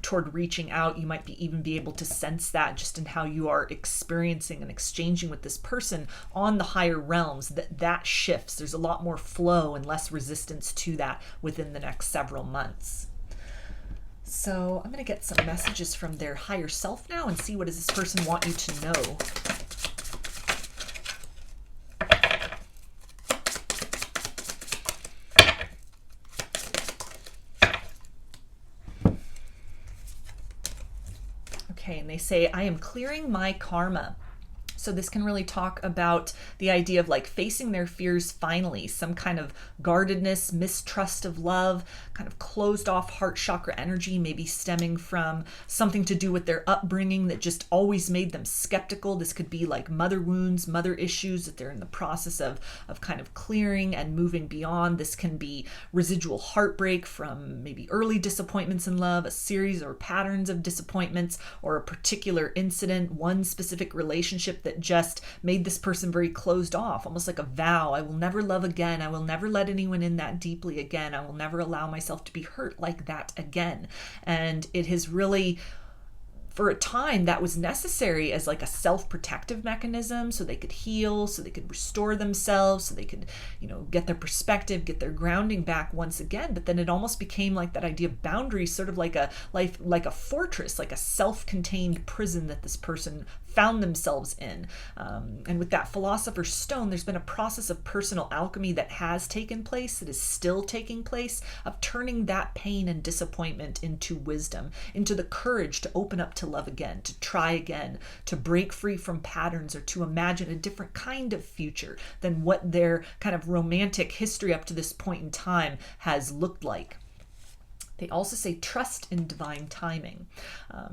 toward reaching out. You might even be able to sense that just in how you are experiencing and exchanging with this person on the higher realms, that shifts. There's a lot more flow and less resistance to that within the next several months. So I'm going to get some messages from their higher self now and see, what does this person want you to know? Okay, and they say, I am clearing my karma. So this can really talk about the idea of like facing their fears finally, some kind of guardedness, mistrust of love, kind of closed off heart chakra energy, maybe stemming from something to do with their upbringing that just always made them skeptical. This could be like mother wounds, mother issues that they're in the process of kind of clearing and moving beyond. This can be residual heartbreak from maybe early disappointments in love, a series or patterns of disappointments, or a particular incident, one specific relationship that just made this person very closed off, almost like a vow. I will never love again. I will never let anyone in that deeply again. I will never allow myself to be hurt like that again. And it has really, for a time, that was necessary as like a self-protective mechanism, so they could heal, so they could restore themselves, so they could, get their perspective, get their grounding back once again. But then it almost became like that idea of boundaries, sort of like a fortress, like a self-contained prison that this person found themselves in. And with that Philosopher's Stone, there's been a process of personal alchemy that has taken place, that is still taking place, of turning that pain and disappointment into wisdom, into the courage to open up to love again, to try again, to break free from patterns, or to imagine a different kind of future than what their kind of romantic history up to this point in time has looked like. They also say trust in divine timing.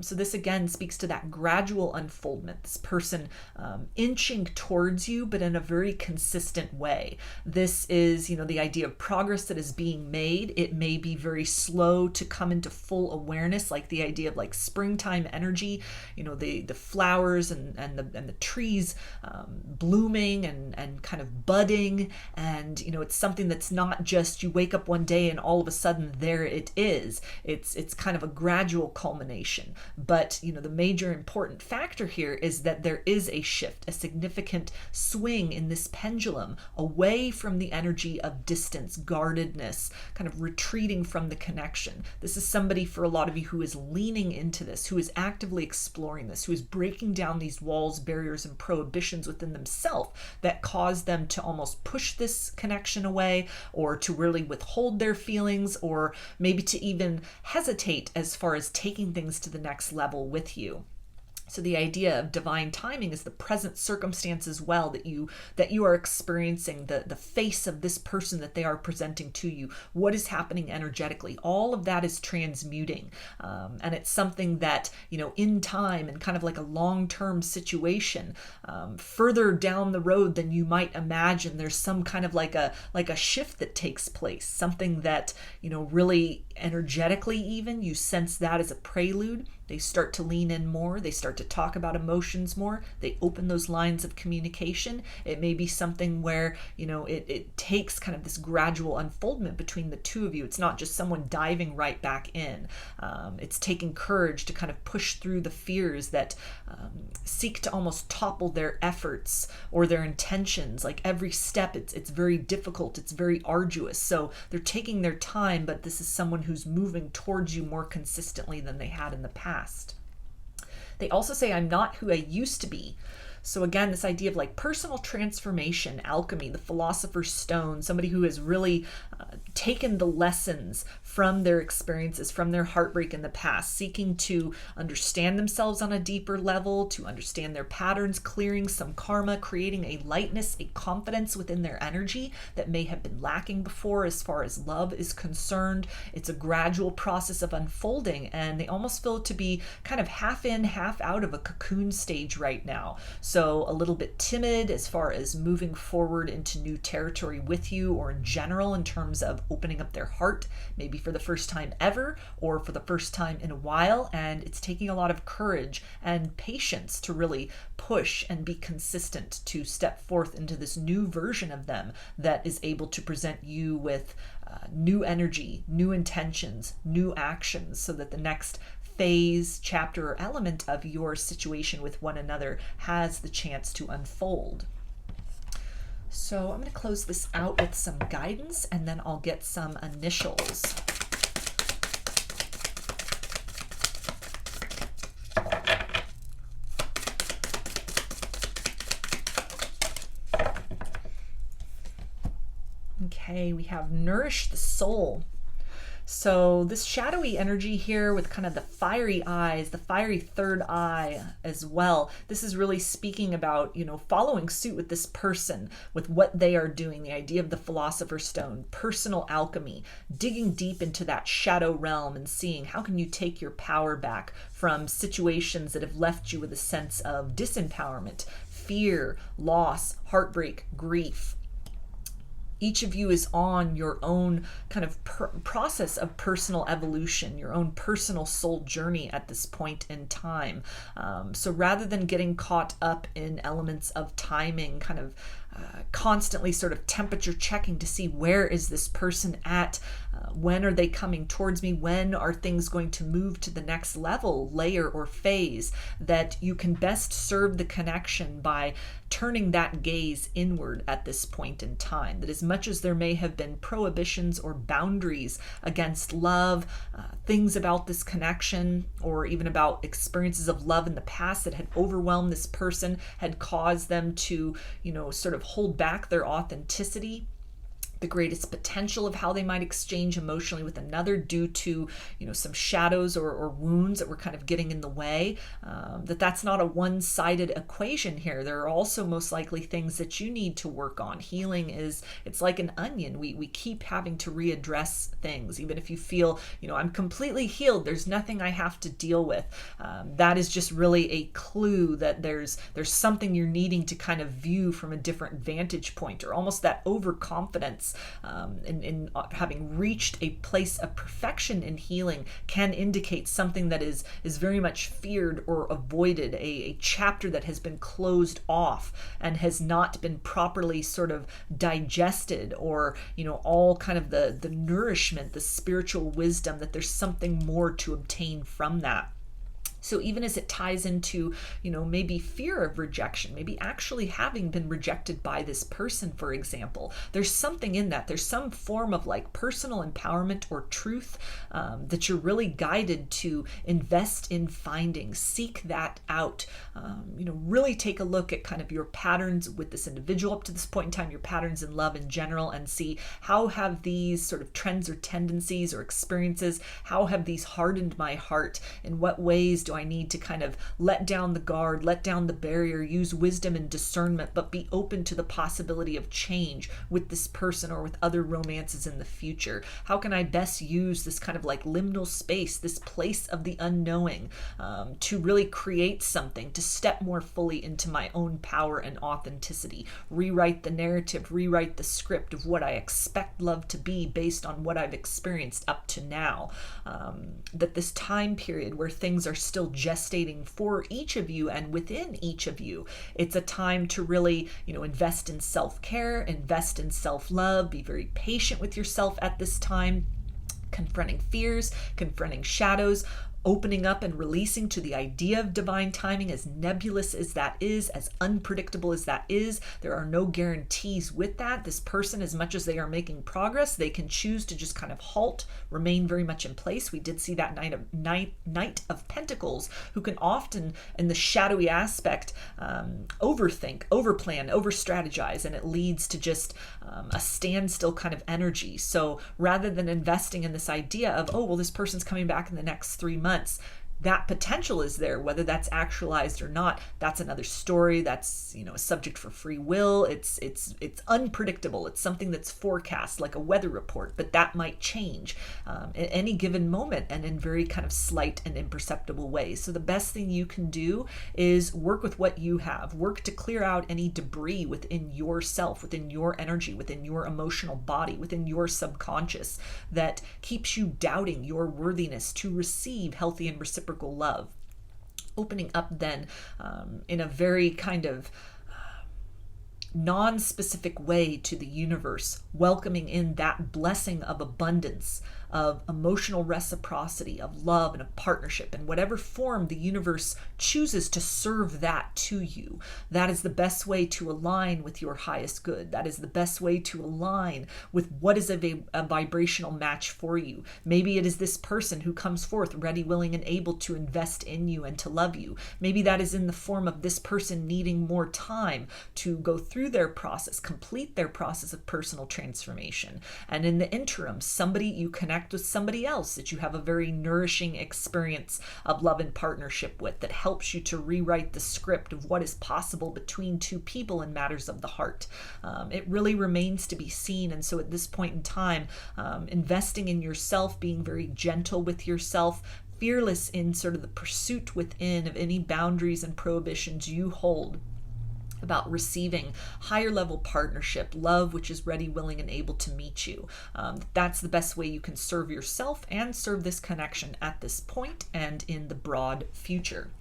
So this again speaks to that gradual unfoldment, this person inching towards you, but in a very consistent way. This is, the idea of progress that is being made. It may be very slow to come into full awareness, like the idea of like springtime energy, the flowers and the trees blooming and kind of budding. And, it's something that's not just you wake up one day and all of a sudden there it is. It's kind of a gradual culmination. But, the major important factor here is that there is a shift, a significant swing in this pendulum away from the energy of distance, guardedness, kind of retreating from the connection. This is somebody, for a lot of you, who is leaning into this, who is actively exploring this, who is breaking down these walls, barriers, and prohibitions within themselves that cause them to almost push this connection away, or to really withhold their feelings, or maybe to even hesitate as far as taking things to the next level with you. So the idea of divine timing is the present circumstance as well, that you are experiencing, the face of this person that they are presenting to you. What is happening energetically? All of that is transmuting. And it's something that, in time and kind of like a long-term situation, further down the road than you might imagine, there's some kind of like a shift that takes place, something that, really energetically even, you sense that as a prelude. They start to lean in more. They start to talk about emotions more. They open those lines of communication. It may be something where, it takes kind of this gradual unfoldment between the two of you. It's not just someone diving right back in. It's taking courage to kind of push through the fears that seek to almost topple their efforts or their intentions. Like every step, it's very difficult. It's very arduous. So they're taking their time, but this is someone who's moving towards you more consistently than they had in the past. They also say, I'm not who I used to be. So again, this idea of like personal transformation, alchemy, the philosopher's stone, somebody who has really taken the lessons from their experiences, from their heartbreak in the past, seeking to understand themselves on a deeper level, to understand their patterns, clearing some karma, creating a lightness, a confidence within their energy that may have been lacking before as far as love is concerned. It's a gradual process of unfolding, and they almost feel to be kind of half in, half out of a cocoon stage right now. So a little bit timid as far as moving forward into new territory with you, or in general in terms of opening up their heart, maybe for the first time ever or for the first time in a while. And it's taking a lot of courage and patience to really push and be consistent to step forth into this new version of them that is able to present you with new energy, new intentions, new actions, so that the next phase, chapter, or element of your situation with one another has the chance to unfold. So I'm going to close this out with some guidance, and then I'll get some initials. Okay, we have nourish the soul. So this shadowy energy here with kind of the fiery eyes, the fiery third eye as well. This is really speaking about, following suit with this person, with what they are doing, the idea of the philosopher's stone, personal alchemy, digging deep into that shadow realm and seeing how can you take your power back from situations that have left you with a sense of disempowerment, fear, loss, heartbreak, grief. Each of you is on your own kind of process of personal evolution, your own personal soul journey at this point in time. So rather than getting caught up in elements of timing, kind of constantly sort of temperature checking to see where is this person at, when are they coming towards me, when are things going to move to the next level, layer, or phase, that you can best serve the connection by turning that gaze inward at this point in time. That as much as there may have been prohibitions or boundaries against love, things about this connection, or even about experiences of love in the past that had overwhelmed this person, had caused them to, sort of hold back their authenticity, the greatest potential of how they might exchange emotionally with another due to, some shadows or wounds that were kind of getting in the way, that's not a one-sided equation here. There are also most likely things that you need to work on. Healing it's like an onion. We keep having to readdress things. Even if you feel, I'm completely healed, there's nothing I have to deal with. That is just really a clue that there's something you're needing to kind of view from a different vantage point, or almost that overconfidence in having reached a place of perfection in healing can indicate something that is very much feared or avoided, a chapter that has been closed off and has not been properly sort of digested, or all kind of the nourishment, the spiritual wisdom, that there's something more to obtain from that. So even as it ties into, maybe fear of rejection, maybe actually having been rejected by this person, for example, there's something in that. There's some form of like personal empowerment or truth that you're really guided to invest in finding. Seek that out. Really take a look at kind of your patterns with this individual up to this point in time, your patterns in love in general, and see how have these sort of trends or tendencies or experiences, how have these hardened my heart? In what ways do I need to kind of let down the guard, let down the barrier, use wisdom and discernment, but be open to the possibility of change with this person or with other romances in the future? How can I best use this kind of like liminal space, this place of the unknowing, to really create something, to step more fully into my own power and authenticity, rewrite the narrative, rewrite the script of what I expect love to be based on what I've experienced up to now. That this time period where things are still gestating for each of you and within each of you, it's a time to really, invest in self-care, invest in self-love, be very patient with yourself at this time, confronting fears, confronting shadows, opening up and releasing to the idea of divine timing, as nebulous as that is, as unpredictable as that is. There are no guarantees with that. This person, as much as they are making progress, they can choose to just kind of halt, remain very much in place. We did see that Knight of Pentacles, who can often, in the shadowy aspect, overthink, overplan, overstrategize, and it leads to just a standstill kind of energy. So rather than investing in this idea of, oh, well, this person's coming back in the next 3 months, that potential is there. Whether that's actualized or not, that's another story. That's, a subject for free will. It's unpredictable. It's something that's forecast, like a weather report, but that might change at any given moment and in very kind of slight and imperceptible ways. So the best thing you can do is work with what you have. Work to clear out any debris within yourself, within your energy, within your emotional body, within your subconscious that keeps you doubting your worthiness to receive healthy and reciprocal love. Opening up then in a very kind of non-specific way to the universe, welcoming in that blessing of abundance, of emotional reciprocity, of love, and of partnership, in whatever form the universe chooses to serve that to you. That is the best way to align with your highest good. That is the best way to align with what is a vibrational match for you. Maybe it is this person who comes forth ready, willing, and able to invest in you and to love you. Maybe that is in the form of this person needing more time to go through their process, complete their process of personal transformation. And in the interim, somebody you connect with somebody else that you have a very nourishing experience of love and partnership with that helps you to rewrite the script of what is possible between two people in matters of the heart. It really remains to be seen. And so at this point in time, investing in yourself, being very gentle with yourself, fearless in sort of the pursuit within of any boundaries and prohibitions you hold about receiving higher level partnership, love which is ready, willing, and able to meet you. That's the best way you can serve yourself and serve this connection at this point and in the broad future.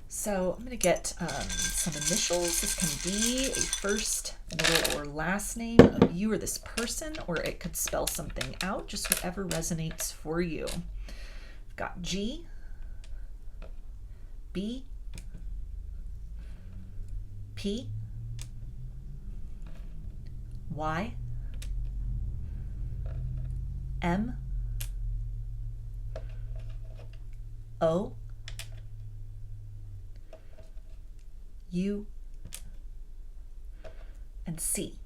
So I'm going to get some initials. This can be a first, middle, or last name of you or this person, or it could spell something out, just whatever resonates for you. I've got G, B, P, Y, M, O, U, and C.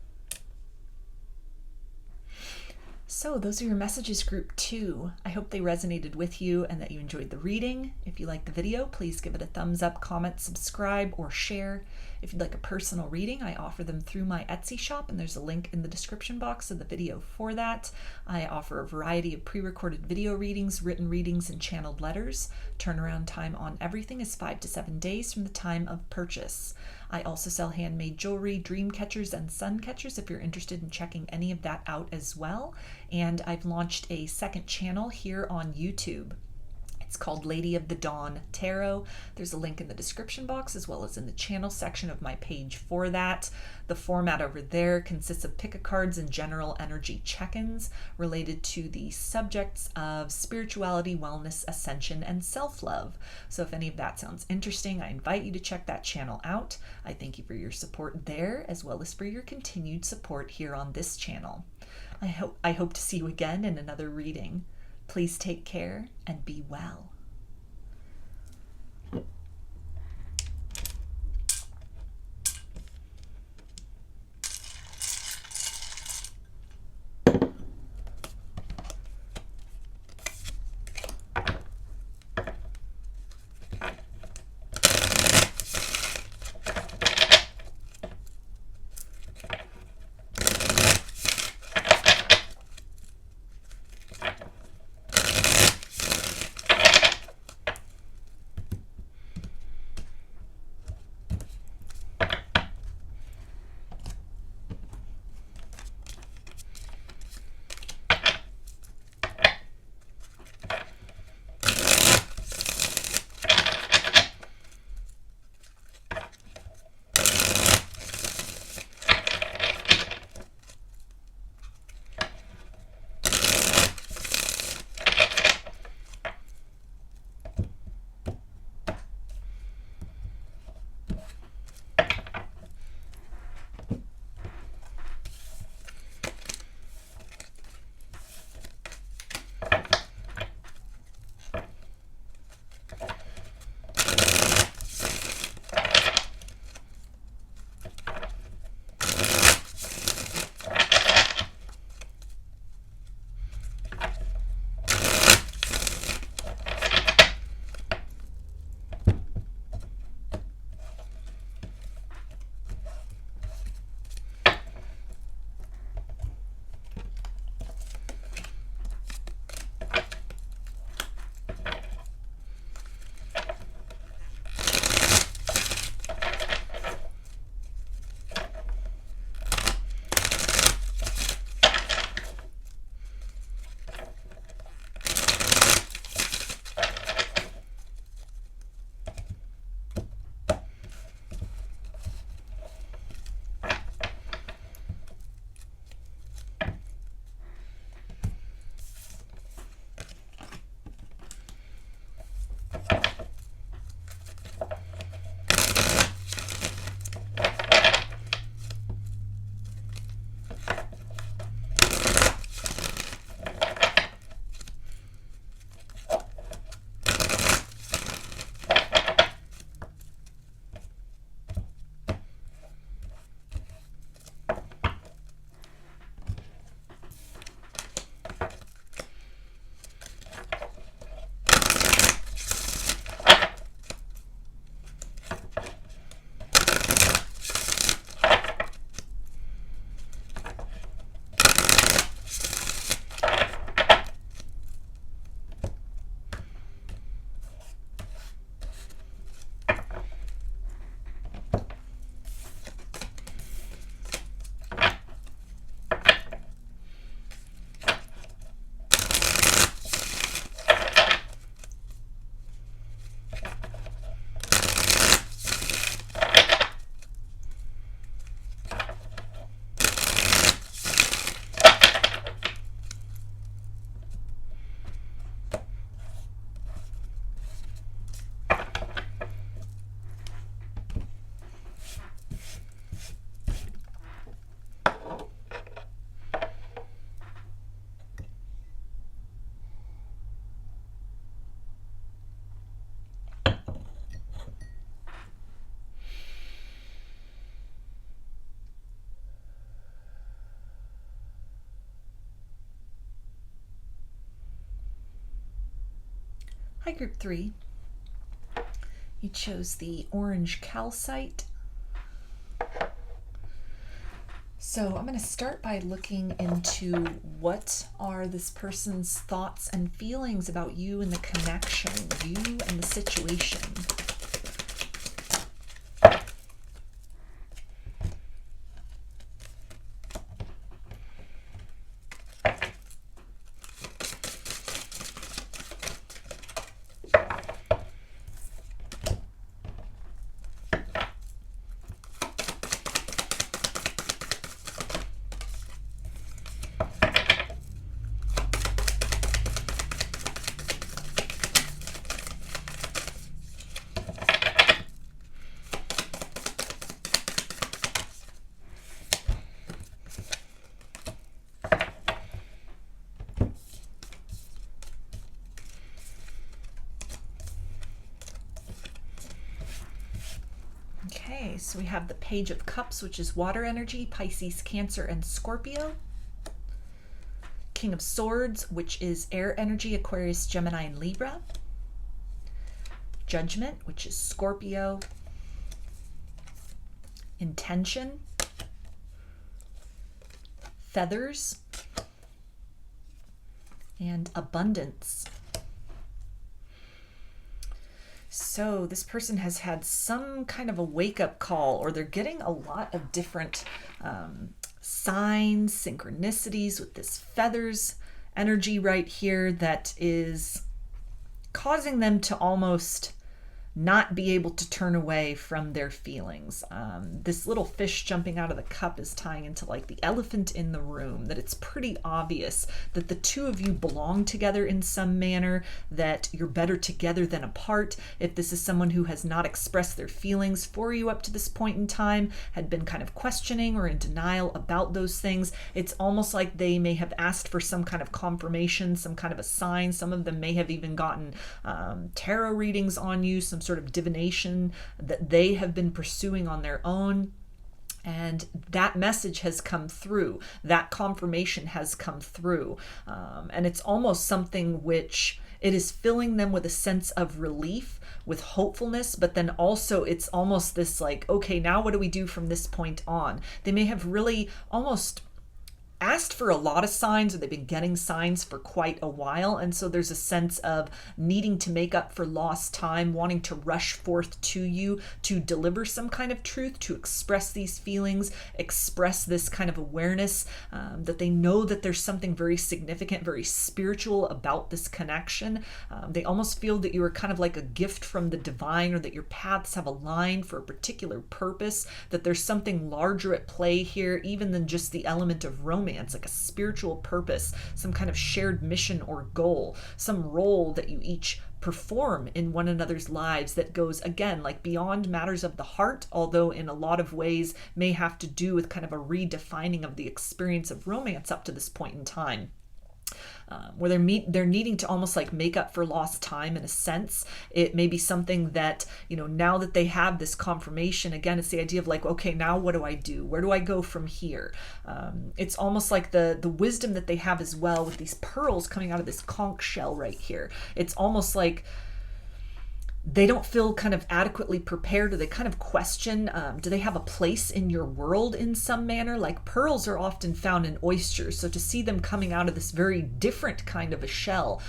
So those are your messages, group 2. I hope they resonated with you and that you enjoyed the reading. If you liked the video, please give it a thumbs up, comment, subscribe, or share. If you'd like a personal reading, I offer them through my Etsy shop, and there's a link in the description box of the video for that. I offer a variety of pre-recorded video readings, written readings, and channeled letters. Turnaround time on everything is 5 to 7 days from the time of purchase. I also sell handmade jewelry, dream catchers, and sun catchers if you're interested in checking any of that out as well. And I've launched a second channel here on YouTube. It's called Lady of the Dawn Tarot. There's a link in the description box as well as in the channel section of my page for that. The format over there consists of pick-a-cards and general energy check-ins related to the subjects of spirituality, wellness, ascension, and self-love. So if any of that sounds interesting, I invite you to check that channel out. I thank you for your support there as well as for your continued support here on this channel. I hope to see you again in another reading. Please take care and be well. Hi, Group 3. You chose the orange calcite. So I'm going to start by looking into what are this person's thoughts and feelings about you and the connection, you and the situation. Okay, so we have the Page of Cups, which is water energy, Pisces, Cancer, and Scorpio. King of Swords, which is air energy, Aquarius, Gemini, and Libra. Judgment, which is Scorpio. Intention. Feathers. And abundance. So this person has had some kind of a wake-up call, or they're getting a lot of different signs, synchronicities with this feathers energy right here that is causing them to almost not be able to turn away from their feelings. This little fish jumping out of the cup is tying into like the elephant in the room, that it's pretty obvious that the two of you belong together in some manner, that you're better together than apart. If this is someone who has not expressed their feelings for you up to this point in time, had been kind of questioning or in denial about those things, it's almost like they may have asked for some kind of confirmation, some kind of a sign. Some of them may have even gotten tarot readings on you, some sort of divination that they have been pursuing on their own. And that message has come through. That confirmation has come through. And it's almost something which it is filling them with a sense of relief, with hopefulness, but then also it's almost this like, okay, now what do we do from this point on? They may have really almost asked for a lot of signs, or they've been getting signs for quite a while, and so there's a sense of needing to make up for lost time, wanting to rush forth to you to deliver some kind of truth, to express these feelings, express this kind of awareness, that they know that there's something very significant, very spiritual about this connection. They almost feel that you are kind of like a gift from the divine, or that your paths have aligned for a particular purpose, that there's something larger at play here, even than just the element of romance. Like a spiritual purpose, some kind of shared mission or goal, some role that you each perform in one another's lives that goes, again, like beyond matters of the heart, although in a lot of ways may have to do with kind of a redefining of the experience of romance up to this point in time. Where they're needing to almost like make up for lost time in a sense. It may be something that, now that they have this confirmation, again, it's the idea of like, okay, now what do I do? Where do I go from here? It's almost like the wisdom that they have as well with these pearls coming out of this conch shell right here. It's almost like they don't feel kind of adequately prepared, or they kind of question, do they have a place in your world in some manner? Like pearls are often found in oysters, so to see them coming out of this very different kind of a shell,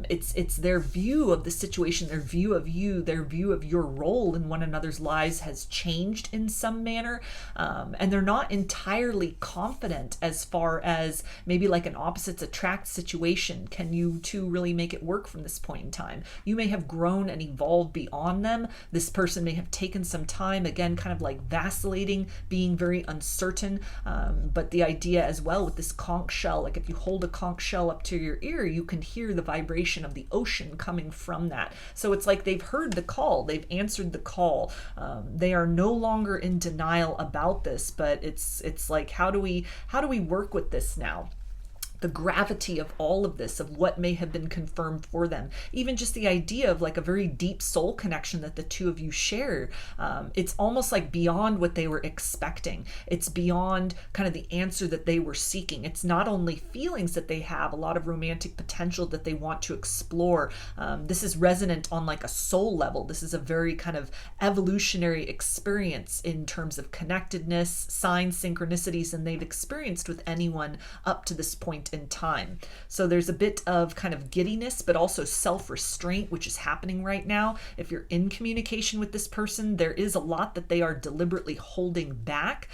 it's their view of the situation, their view of you, their view of your role in one another's lives has changed in some manner, and they're not entirely confident as far as maybe like an opposites attract situation. Can you two really make it work from this point in time? You may have grown and evolved beyond them. This person may have taken some time, again, kind of like vacillating, being very uncertain. But the idea as well with this conch shell, like if you hold a conch shell up to your ear, you can hear the vibration of the ocean coming from that. So it's like they've heard the call, they've answered the call. They are no longer in denial about this, but it's like, how do we work with this now? the gravity of all of this, of what may have been confirmed for them. Even just the idea of like a very deep soul connection that the two of you share. It's almost like beyond what they were expecting. It's beyond kind of the answer that they were seeking. It's not only feelings that they have, a lot of romantic potential that they want to explore. This is resonant on like a soul level. This is a very kind of evolutionary experience in terms of connectedness, signs, synchronicities, and they've experienced with anyone up to this point in time. So there's a bit of kind of giddiness, but also self-restraint, which is happening right now. If you're in communication with this person, there is a lot that they are deliberately holding back,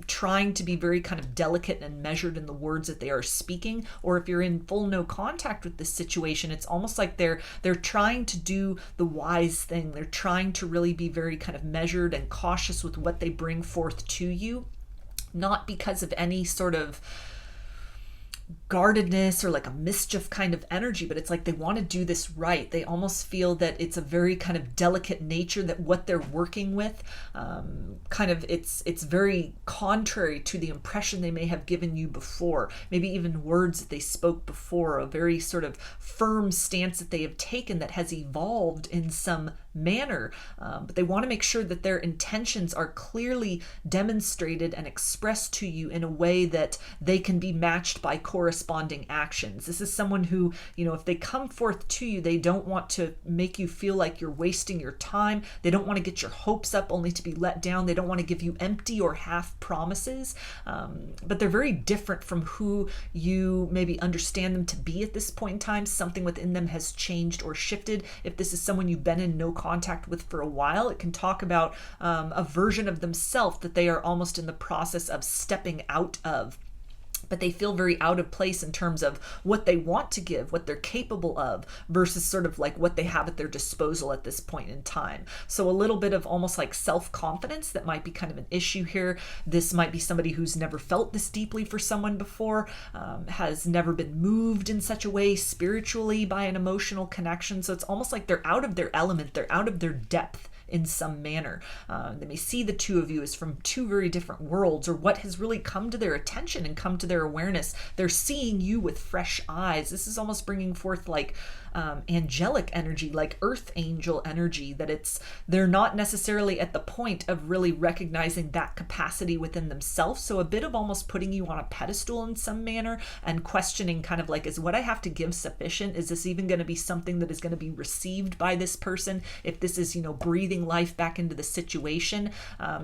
trying to be very kind of delicate and measured in the words that they are speaking. Or if you're in full no contact with this situation, it's almost like they're trying to do the wise thing. They're trying to really be very kind of measured and cautious with what they bring forth to you, not because of any sort of guardedness or like a mischief kind of energy, but it's like they want to do this right. They almost feel that it's a very kind of delicate nature, that what they're working with, kind of it's very contrary to the impression they may have given you before, maybe even words that they spoke before, a very sort of firm stance that they have taken that has evolved in some manner, but they want to make sure that their intentions are clearly demonstrated and expressed to you in a way that they can be matched by corresponding actions. This is someone who, if they come forth to you, they don't want to make you feel like you're wasting your time. They don't want to get your hopes up only to be let down. They don't want to give you empty or half promises, but they're very different from who you maybe understand them to be at this point in time. Something within them has changed or shifted. If this is someone you've been in no contact with for a while, it can talk about a version of themselves that they are almost in the process of stepping out of. But they feel very out of place in terms of what they want to give, what they're capable of, versus sort of like what they have at their disposal at this point in time. So a little bit of almost like self-confidence that might be kind of an issue here. This might be somebody who's never felt this deeply for someone before, has never been moved in such a way spiritually by an emotional connection. So it's almost like they're out of their element, they're out of their depth in some manner. They may see the two of you as from two very different worlds, or what has really come to their attention and come to their awareness. They're seeing you with fresh eyes. This is almost bringing forth like angelic energy, like earth angel energy, that they're not necessarily at the point of really recognizing that capacity within themselves. So a bit of almost putting you on a pedestal in some manner and questioning kind of like, is what I have to give sufficient? Is this even going to be something that is going to be received by this person? If this is, breathing life back into the situation,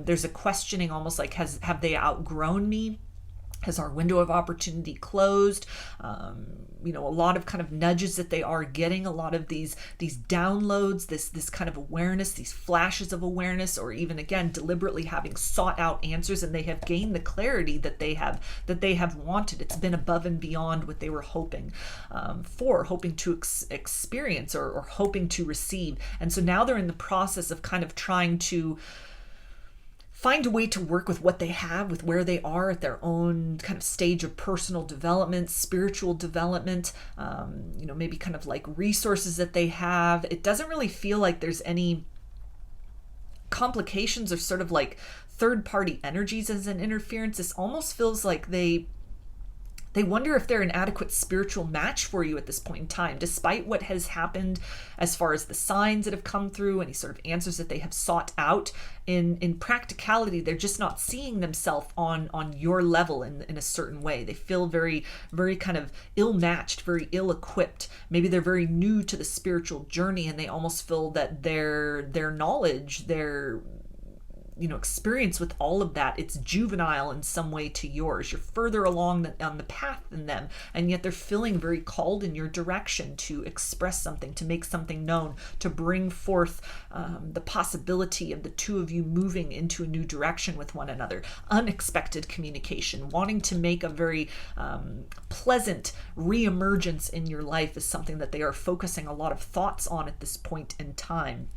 there's a questioning almost like, have they outgrown me? Has our window of opportunity closed? A lot of kind of nudges that they are getting, a lot of these downloads, this kind of awareness, these flashes of awareness, or even again deliberately having sought out answers, and they have gained the clarity that they have wanted. It's been above and beyond what they were hoping to experience or hoping to receive. And so now they're in the process of kind of trying to find a way to work with what they have, with where they are at their own kind of stage of personal development, spiritual development, maybe kind of like resources that they have. It doesn't really feel like there's any complications or sort of like third-party energies as an interference. This almost feels like they wonder if they're an adequate spiritual match for you at this point in time, despite what has happened as far as the signs that have come through, any sort of answers that they have sought out. In practicality, they're just not seeing themselves on your level in a certain way. They feel very, very kind of ill-matched, very ill-equipped. Maybe they're very new to the spiritual journey, and they almost feel that their knowledge, their experience with all of that, it's juvenile in some way to yours. You're further along on the path than them, and yet they're feeling very called in your direction to express something, to make something known, to bring forth the possibility of the two of you moving into a new direction with one another. Unexpected communication, wanting to make a very pleasant reemergence in your life is something that they are focusing a lot of thoughts on at this point in time.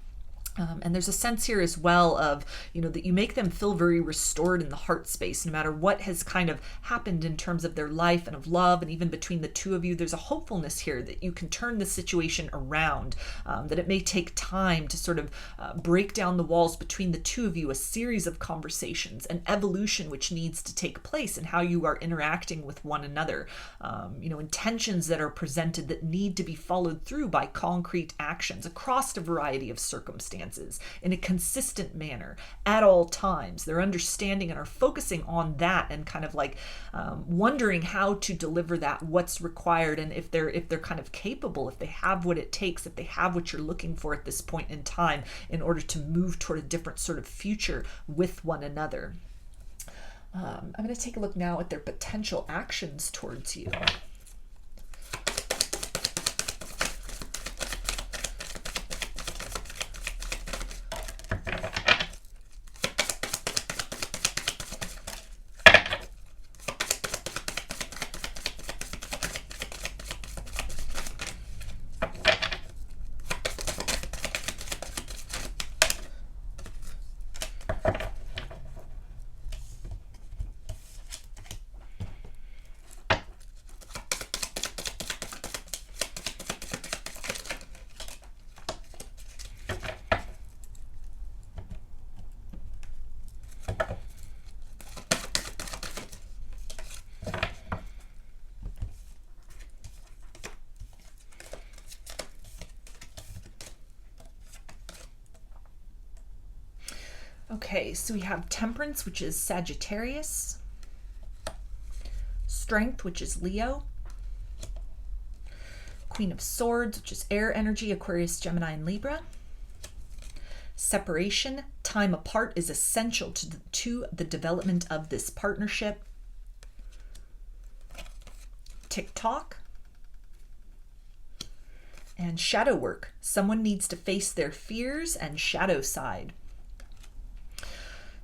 And there's a sense here as well of, that you make them feel very restored in the heart space, no matter what has kind of happened in terms of their life and of love, and even between the two of you, there's a hopefulness here that you can turn the situation around, that it may take time to sort of break down the walls between the two of you, a series of conversations, an evolution which needs to take place in how you are interacting with one another, intentions that are presented that need to be followed through by concrete actions across a variety of circumstances in a consistent manner at all times. They're understanding and are focusing on that and kind of like wondering how to deliver that, what's required, and if they're kind of capable, if they have what it takes, if they have what you're looking for at this point in time in order to move toward a different sort of future with one another. I'm going to take a look now at their potential actions towards you. Okay, so we have Temperance, which is Sagittarius, Strength, which is Leo, Queen of Swords, which is air energy, Aquarius, Gemini, and Libra. Separation, time apart is essential to the development of this partnership. TikTok. And shadow work, someone needs to face their fears and shadow side.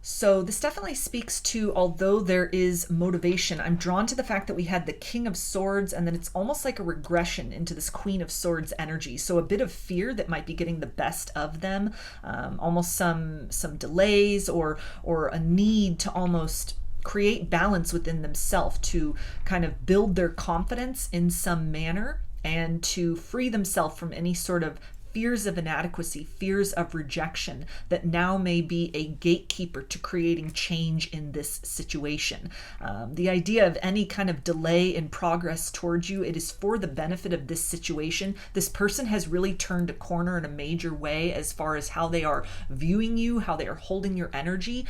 So this definitely speaks to, although there is motivation, I'm drawn to the fact that we had the King of Swords, and then it's almost like a regression into this Queen of Swords energy. So a bit of fear that might be getting the best of them, almost some delays or a need to almost create balance within themselves to kind of build their confidence in some manner and to free themselves from any sort of fears of inadequacy, fears of rejection that now may be a gatekeeper to creating change in this situation. The idea of any kind of delay in progress towards you, it is for the benefit of this situation. This person has really turned a corner in a major way as far as how they are viewing you, how they are holding your energy.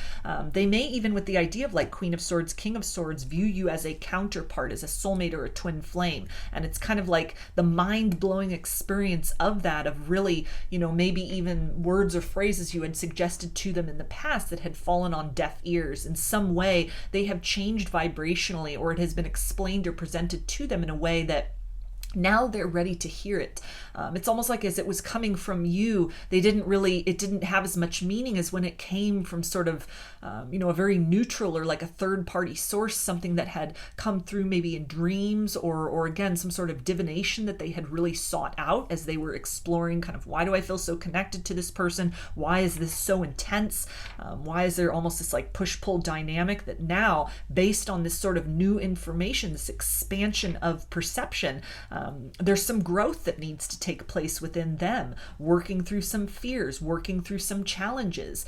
They may even, with the idea of like Queen of Swords, King of Swords, view you as a counterpart, as a soulmate or a twin flame. And it's kind of like the mind-blowing experience of that, of really, maybe even words or phrases you had suggested to them in the past that had fallen on deaf ears. In some way, they have changed vibrationally, or it has been explained or presented to them in a way that now they're ready to hear it. It's almost like as it was coming from you, it didn't have as much meaning as when it came from sort of, a very neutral or like a third party source, something that had come through maybe in dreams or again, some sort of divination that they had really sought out as they were exploring kind of, why do I feel so connected to this person? Why is this so intense? Why is there almost this like push-pull dynamic that now, based on this sort of new information, this expansion of perception, there's some growth that needs to take place within them, working through some fears, working through some challenges.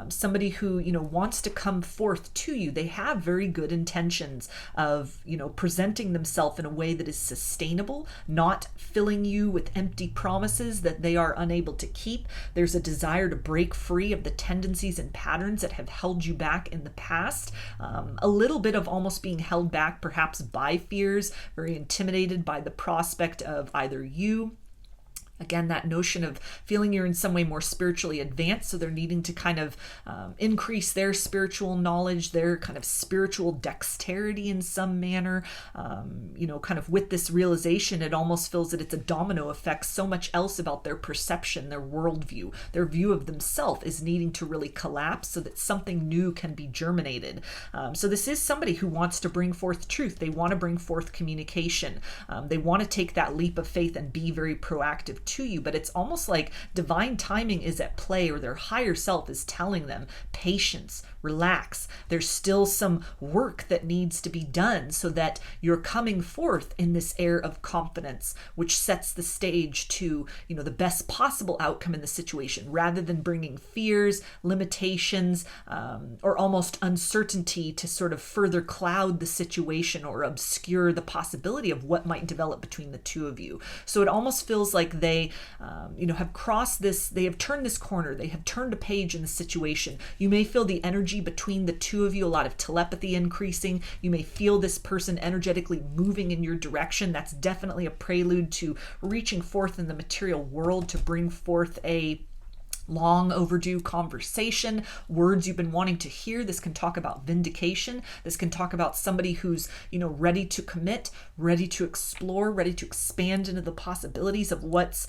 Somebody who, wants to come forth to you, they have very good intentions of, presenting themselves in a way that is sustainable, not filling you with empty promises that they are unable to keep. There's a desire to break free of the tendencies and patterns that have held you back in the past. A little bit of almost being held back perhaps by fears, very intimidated by the prospect of either you, again, that notion of feeling you're in some way more spiritually advanced, so they're needing to kind of increase their spiritual knowledge, their kind of spiritual dexterity in some manner. Kind of with this realization, it almost feels that it's a domino effect. So much else about their perception, their worldview, their view of themselves is needing to really collapse so that something new can be germinated. So this is somebody who wants to bring forth truth. They want to bring forth communication. They want to take that leap of faith and be very proactive to you, but it's almost like divine timing is at play, or their higher self is telling them, patience, relax. There's still some work that needs to be done so that you're coming forth in this air of confidence, which sets the stage to, the best possible outcome in the situation, rather than bringing fears, limitations, or almost uncertainty to sort of further cloud the situation or obscure the possibility of what might develop between the two of you. So it almost feels like they, have crossed this, they have turned this corner, they have turned a page in the situation. You may feel the energy between the two of you, a lot of telepathy increasing. You may feel this person energetically moving in your direction. That's definitely a prelude to reaching forth in the material world to bring forth a long overdue conversation, words you've been wanting to hear. This can talk about vindication. This can talk about somebody who's, ready to commit, ready to explore, ready to expand into the possibilities of what's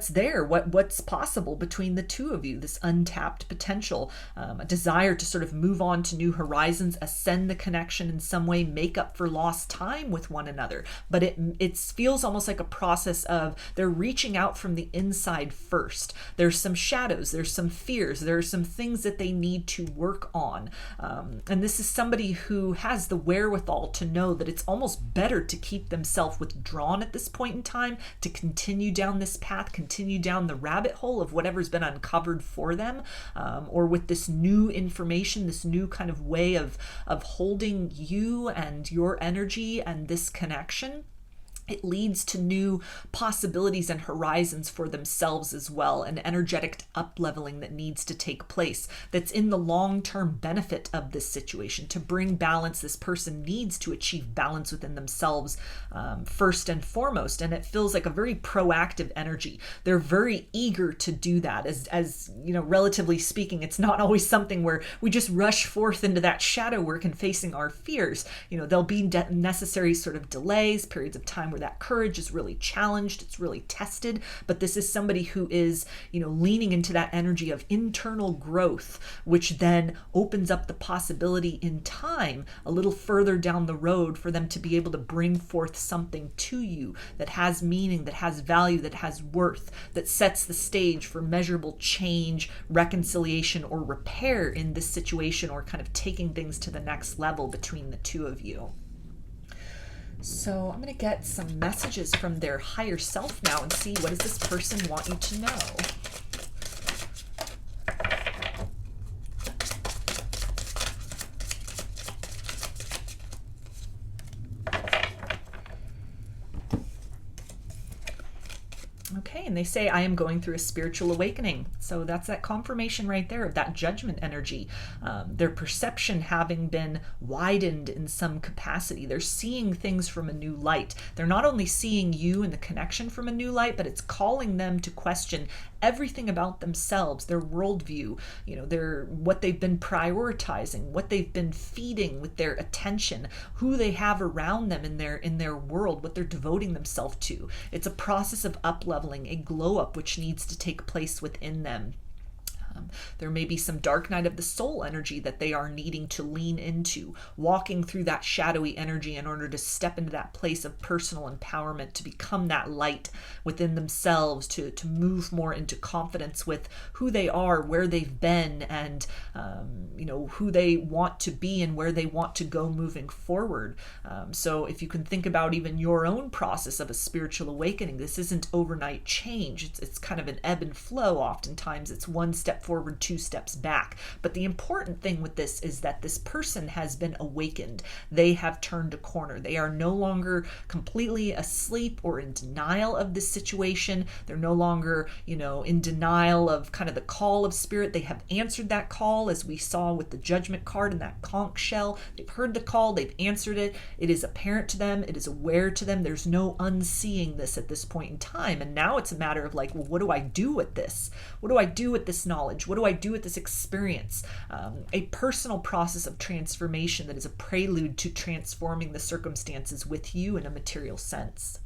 there, what's possible between the two of you, this untapped potential, a desire to sort of move on to new horizons, ascend the connection in some way, make up for lost time with one another. But it feels almost like a process of they're reaching out from the inside first. There's some shadows, there's some fears, there are some things that they need to work on. And this is somebody who has the wherewithal to know that it's almost better to keep themselves withdrawn at this point in time, to continue down this path, continue down the rabbit hole of whatever's been uncovered for them, or with this new information, this new kind of way of holding you and your energy and this connection. It leads to new possibilities and horizons for themselves as well, an energetic up-leveling that needs to take place that's in the long-term benefit of this situation. To bring balance, this person needs to achieve balance within themselves first and foremost, and it feels like a very proactive energy. They're very eager to do that. As relatively speaking, it's not always something where we just rush forth into that shadow work and facing our fears. There'll be necessary sort of delays, periods of time where that courage is really challenged, it's really tested, but this is somebody who is, leaning into that energy of internal growth, which then opens up the possibility in time, a little further down the road, for them to be able to bring forth something to you that has meaning, that has value, that has worth, that sets the stage for measurable change, reconciliation, or repair in this situation, or kind of taking things to the next level between the two of you. So I'm going to get some messages from their higher self now and see, what does this person want you to know? Okay, and they say, I am going through a spiritual awakening. So that's that confirmation right there of that judgment energy. Their perception having been widened in some capacity. They're seeing things from a new light. They're not only seeing you and the connection from a new light, but it's calling them to question everything about themselves, their worldview, what they've been prioritizing, what they've been feeding with their attention, who they have around them in their world, what they're devoting themselves to. It's a process of up-leveling, a glow-up which needs to take place within them. There may be some dark night of the soul energy that they are needing to lean into, walking through that shadowy energy in order to step into that place of personal empowerment, to become that light within themselves, to move more into confidence with who they are, where they've been, and who they want to be and where they want to go moving forward. So if you can think about even your own process of a spiritual awakening, this isn't overnight change. It's kind of an ebb and flow. Oftentimes it's one step forward, two steps back. But the important thing with this is that this person has been awakened. They have turned a corner. They are no longer completely asleep or in denial of this situation. They're no longer, in denial of kind of the call of spirit. They have answered that call, as we saw with the judgment card and that conch shell. They've heard the call. They've answered it. It is apparent to them. It is aware to them. There's no unseeing this at this point in time. And now it's a matter of like, well, what do I do with this? What do I do with this knowledge? What do I do with this experience? A personal process of transformation that is a prelude to transforming the circumstances with you in a material sense.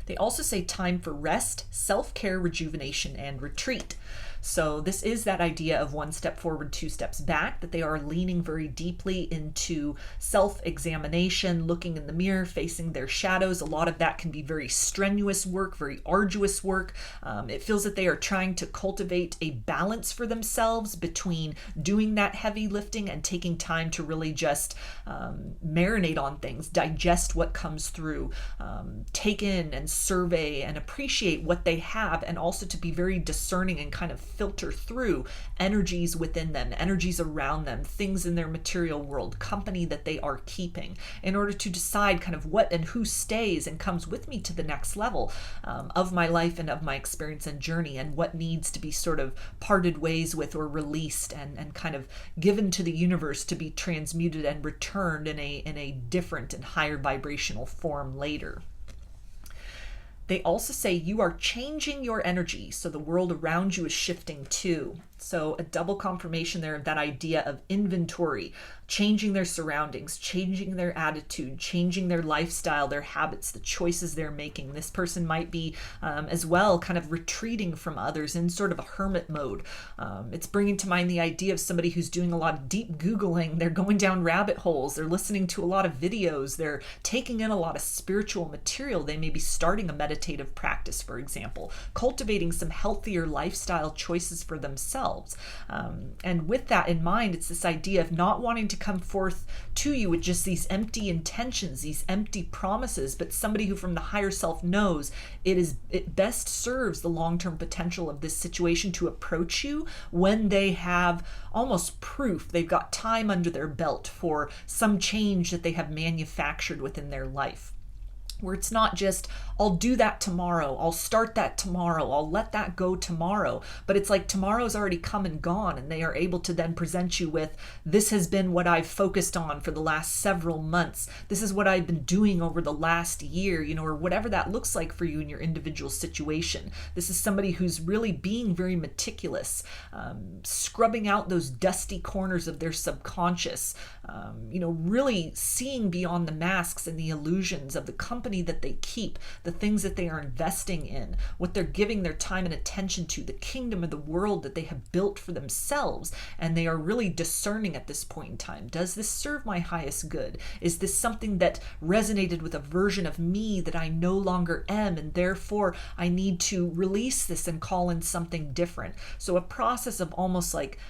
They also say time for rest, self-care, rejuvenation, and retreat. So this is that idea of one step forward, two steps back, that they are leaning very deeply into self-examination, looking in the mirror, facing their shadows. A lot of that can be very strenuous work, very arduous work. It feels that they are trying to cultivate a balance for themselves between doing that heavy lifting and taking time to really just marinate on things, digest what comes through, take in and survey and appreciate what they have, and also to be very discerning and kind of filter through energies within them, energies around them, things in their material world, company that they are keeping, in order to decide kind of what and who stays and comes with me to the next level of my life and of my experience and journey, and what needs to be sort of parted ways with or released and kind of given to the universe to be transmuted and returned in a different and higher vibrational form later. They also say you are changing your energy, so the world around you is shifting too. So a double confirmation there of that idea of inventory, changing their surroundings, changing their attitude, changing their lifestyle, their habits, the choices they're making. This person might be as well kind of retreating from others in sort of a hermit mode. It's bringing to mind the idea of somebody who's doing a lot of deep Googling. They're going down rabbit holes. They're listening to a lot of videos. They're taking in a lot of spiritual material. They may be starting a meditative practice, for example, cultivating some healthier lifestyle choices for themselves. And with that in mind, it's this idea of not wanting to come forth to you with just these empty intentions, these empty promises, but somebody who from the higher self knows it best serves the long-term potential of this situation to approach you when they have almost proof, they've got time under their belt for some change that they have manufactured within their life. Where it's not just, I'll do that tomorrow, I'll start that tomorrow, I'll let that go tomorrow, but it's like tomorrow's already come and gone, and they are able to then present you with, this has been what I've focused on for the last several months, this is what I've been doing over the last year, or whatever that looks like for you in your individual situation. This is somebody who's really being very meticulous, scrubbing out those dusty corners of their subconscious, really seeing beyond the masks and the illusions of the company that they keep, the things that they are investing in, what they're giving their time and attention to, the kingdom of the world that they have built for themselves. And they are really discerning at this point in time. Does this serve my highest good? Is this something that resonated with a version of me that I no longer am, and therefore I need to release this and call in something different? So a process of almost like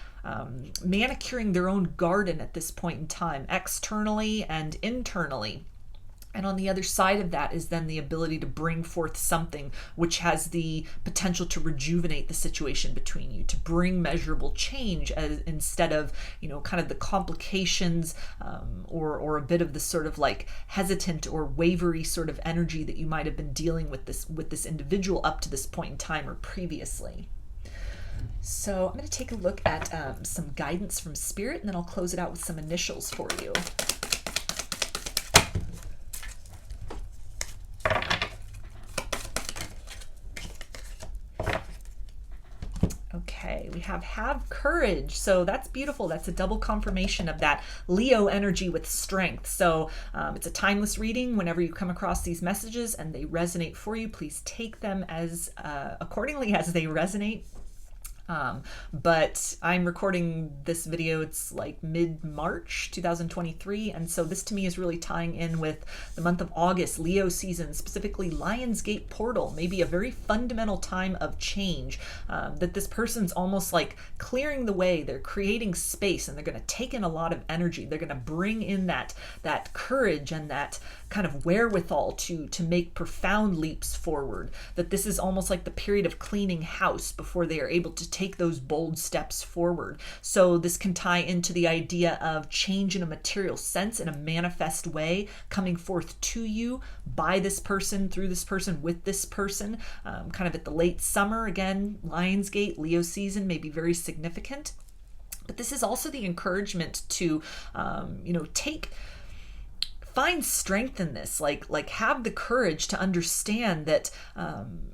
manicuring their own garden at this point in time, externally and internally. And on the other side of that is then the ability to bring forth something which has the potential to rejuvenate the situation between you, to bring measurable change instead of, kind of the complications or a bit of the sort of like hesitant or wavery sort of energy that you might have been dealing with this individual up to this point in time or previously. So I'm going to take a look at some guidance from Spirit, and then I'll close it out with some initials for you. Okay, we have courage. So that's beautiful. That's a double confirmation of that Leo energy with strength. So it's a timeless reading. Whenever you come across these messages and they resonate for you, please take them as accordingly as they resonate. But I'm recording this video, it's like mid-March 2023, and so this to me is really tying in with the month of August, Leo season, specifically Lionsgate portal, maybe a very fundamental time of change, that this person's almost like clearing the way, they're creating space, and they're going to take in a lot of energy, they're going to bring in that courage and that kind of wherewithal to make profound leaps forward, that this is almost like the period of cleaning house before they are able to take those bold steps forward. So this can tie into the idea of change in a material sense, in a manifest way, coming forth to you by this person, through this person, with this person, kind of at the late summer. Again, Lionsgate, Leo season may be very significant. But this is also the encouragement to, find strength in this, like have the courage to understand that,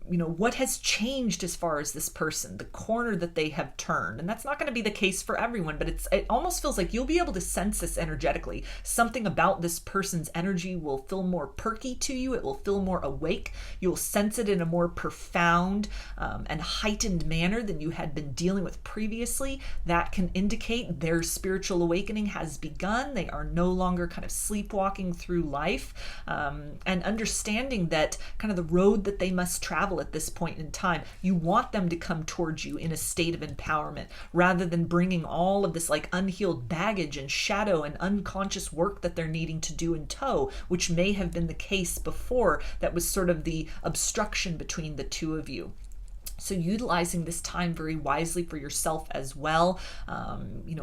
what has changed as far as this person, the corner that they have turned. And that's not going to be the case for everyone, but it almost feels like you'll be able to sense this energetically. Something about this person's energy will feel more perky to you. It will feel more awake. You'll sense it in a more profound and heightened manner than you had been dealing with previously. That can indicate their spiritual awakening has begun. They are no longer kind of sleepwalking through life, and understanding that kind of the road that they must travel at this point in time. You want them to come towards you in a state of empowerment rather than bringing all of this like unhealed baggage and shadow and unconscious work that they're needing to do in tow, which may have been the case before. That was sort of the obstruction between the two of you. So utilizing this time very wisely for yourself as well,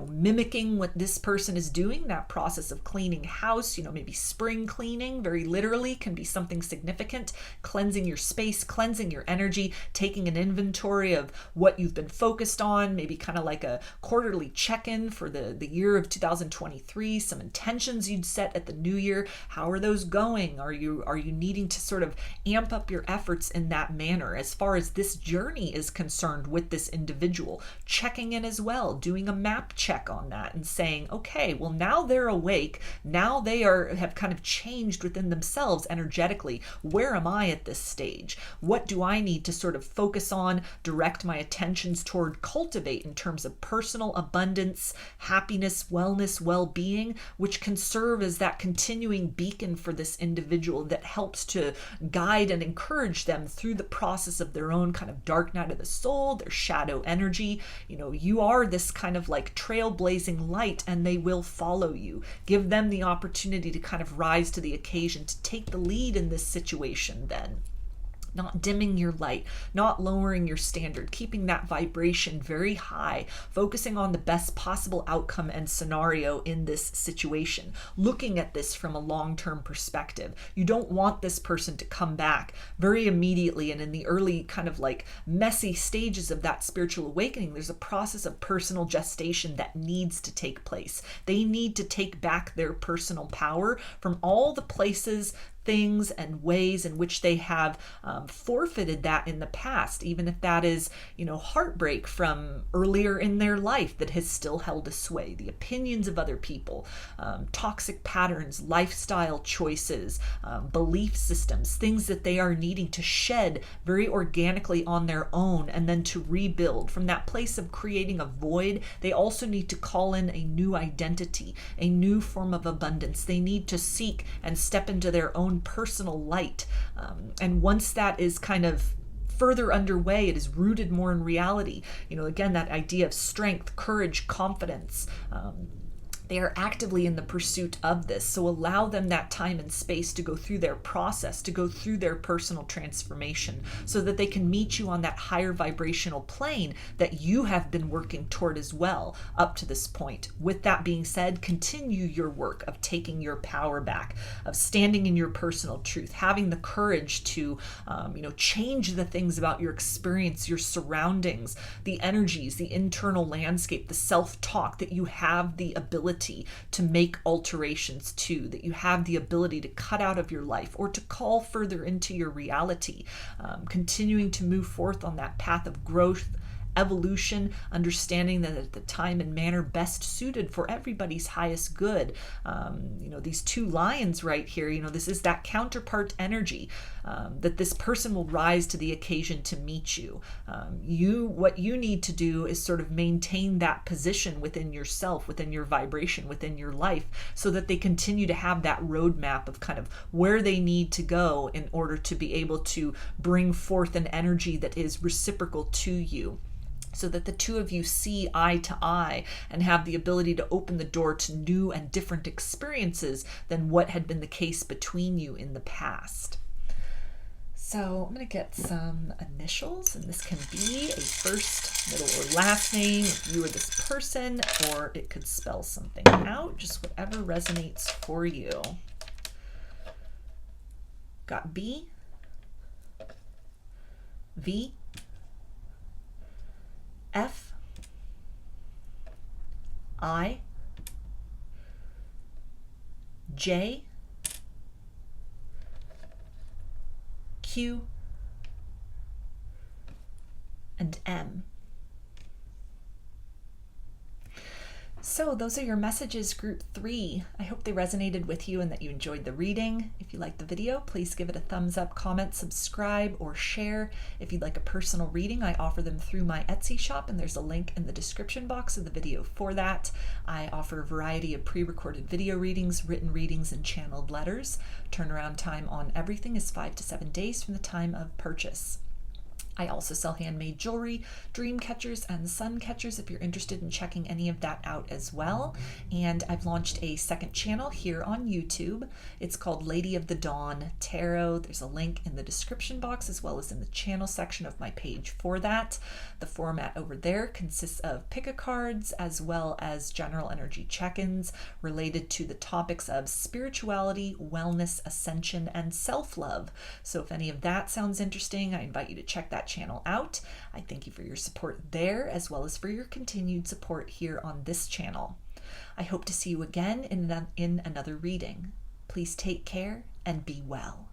mimicking what this person is doing, that process of cleaning house, maybe spring cleaning, very literally, can be something significant, cleansing your space, cleansing your energy, taking an inventory of what you've been focused on, maybe kind of like a quarterly check-in for the year of 2023, some intentions you'd set at the new year. How are those going? Are you needing to sort of amp up your efforts in that manner as far as this journey is concerned with this individual? Checking in as well, doing a map check on that and saying, okay, well, now they're awake, now they have kind of changed within themselves energetically. Where am I at this stage? What do I need to sort of focus on, direct my attentions toward, cultivate in terms of personal abundance, happiness, wellness, well-being, which can serve as that continuing beacon for this individual that helps to guide and encourage them through the process of their own kind of dark night of the soul, their shadow energy. You are this kind of like trailblazing light, and they will follow you. Give them the opportunity to kind of rise to the occasion, to take the lead in this situation then. Not dimming your light, not lowering your standard, keeping that vibration very high, focusing on the best possible outcome and scenario in this situation, looking at this from a long-term perspective. You don't want this person to come back very immediately, and in the early kind of like messy stages of that spiritual awakening, there's a process of personal gestation that needs to take place. They need to take back their personal power from all the places, things, and ways in which they have forfeited that in the past, even if that is, heartbreak from earlier in their life that has still held a sway, the opinions of other people, toxic patterns, lifestyle choices, belief systems, things that they are needing to shed very organically on their own, and then to rebuild from that place of creating a void. They also need to call in a new identity, a new form of abundance. They need to seek and step into their own personal light. And once that is kind of further underway, it is rooted more in reality. Again, that idea of strength, courage, confidence. They are actively in the pursuit of this. So allow them that time and space to go through their process, to go through their personal transformation, so that they can meet you on that higher vibrational plane that you have been working toward as well up to this point. With that being said, continue your work of taking your power back, of standing in your personal truth, having the courage to, change the things about your experience, your surroundings, the energies, the internal landscape, the self-talk, that you have the ability to make alterations to, that you have the ability to cut out of your life or to call further into your reality, continuing to move forth on that path of growth, evolution, understanding that at the time and manner best suited for everybody's highest good. These two lions right here, this is that counterpart energy, that this person will rise to the occasion to meet you. What you need to do is sort of maintain that position within yourself, within your vibration, within your life, so that they continue to have that roadmap of kind of where they need to go in order to be able to bring forth an energy that is reciprocal to you, so that the two of you see eye to eye and have the ability to open the door to new and different experiences than what had been the case between you in the past. So I'm going to get some initials, and this can be a first, middle, or last name if you or this person, or it could spell something out, just whatever resonates for you. Got B, V, F, I, J, Q, and M. So those are your messages, group 3. I hope they resonated with you and that you enjoyed the reading. If you liked the video, please give it a thumbs up, comment, subscribe, or share. If you'd like a personal reading, I offer them through my Etsy shop, and there's a link in the description box of the video for that. I offer a variety of pre-recorded video readings, written readings, and channeled letters. Turnaround time on everything is 5 to 7 days from the time of purchase. I also sell handmade jewelry, dream catchers, and sun catchers if you're interested in checking any of that out as well. And I've launched a second channel here on YouTube. It's called Lady of the Dawn Tarot. There's a link in the description box as well as in the channel section of my page for that. The format over there consists of pick-a-cards as well as general energy check-ins related to the topics of spirituality, wellness, ascension, and self-love. So if any of that sounds interesting, I invite you to check that channel out. I thank you for your support there as well as for your continued support here on this channel. I hope to see you again in another reading. Please take care and be well.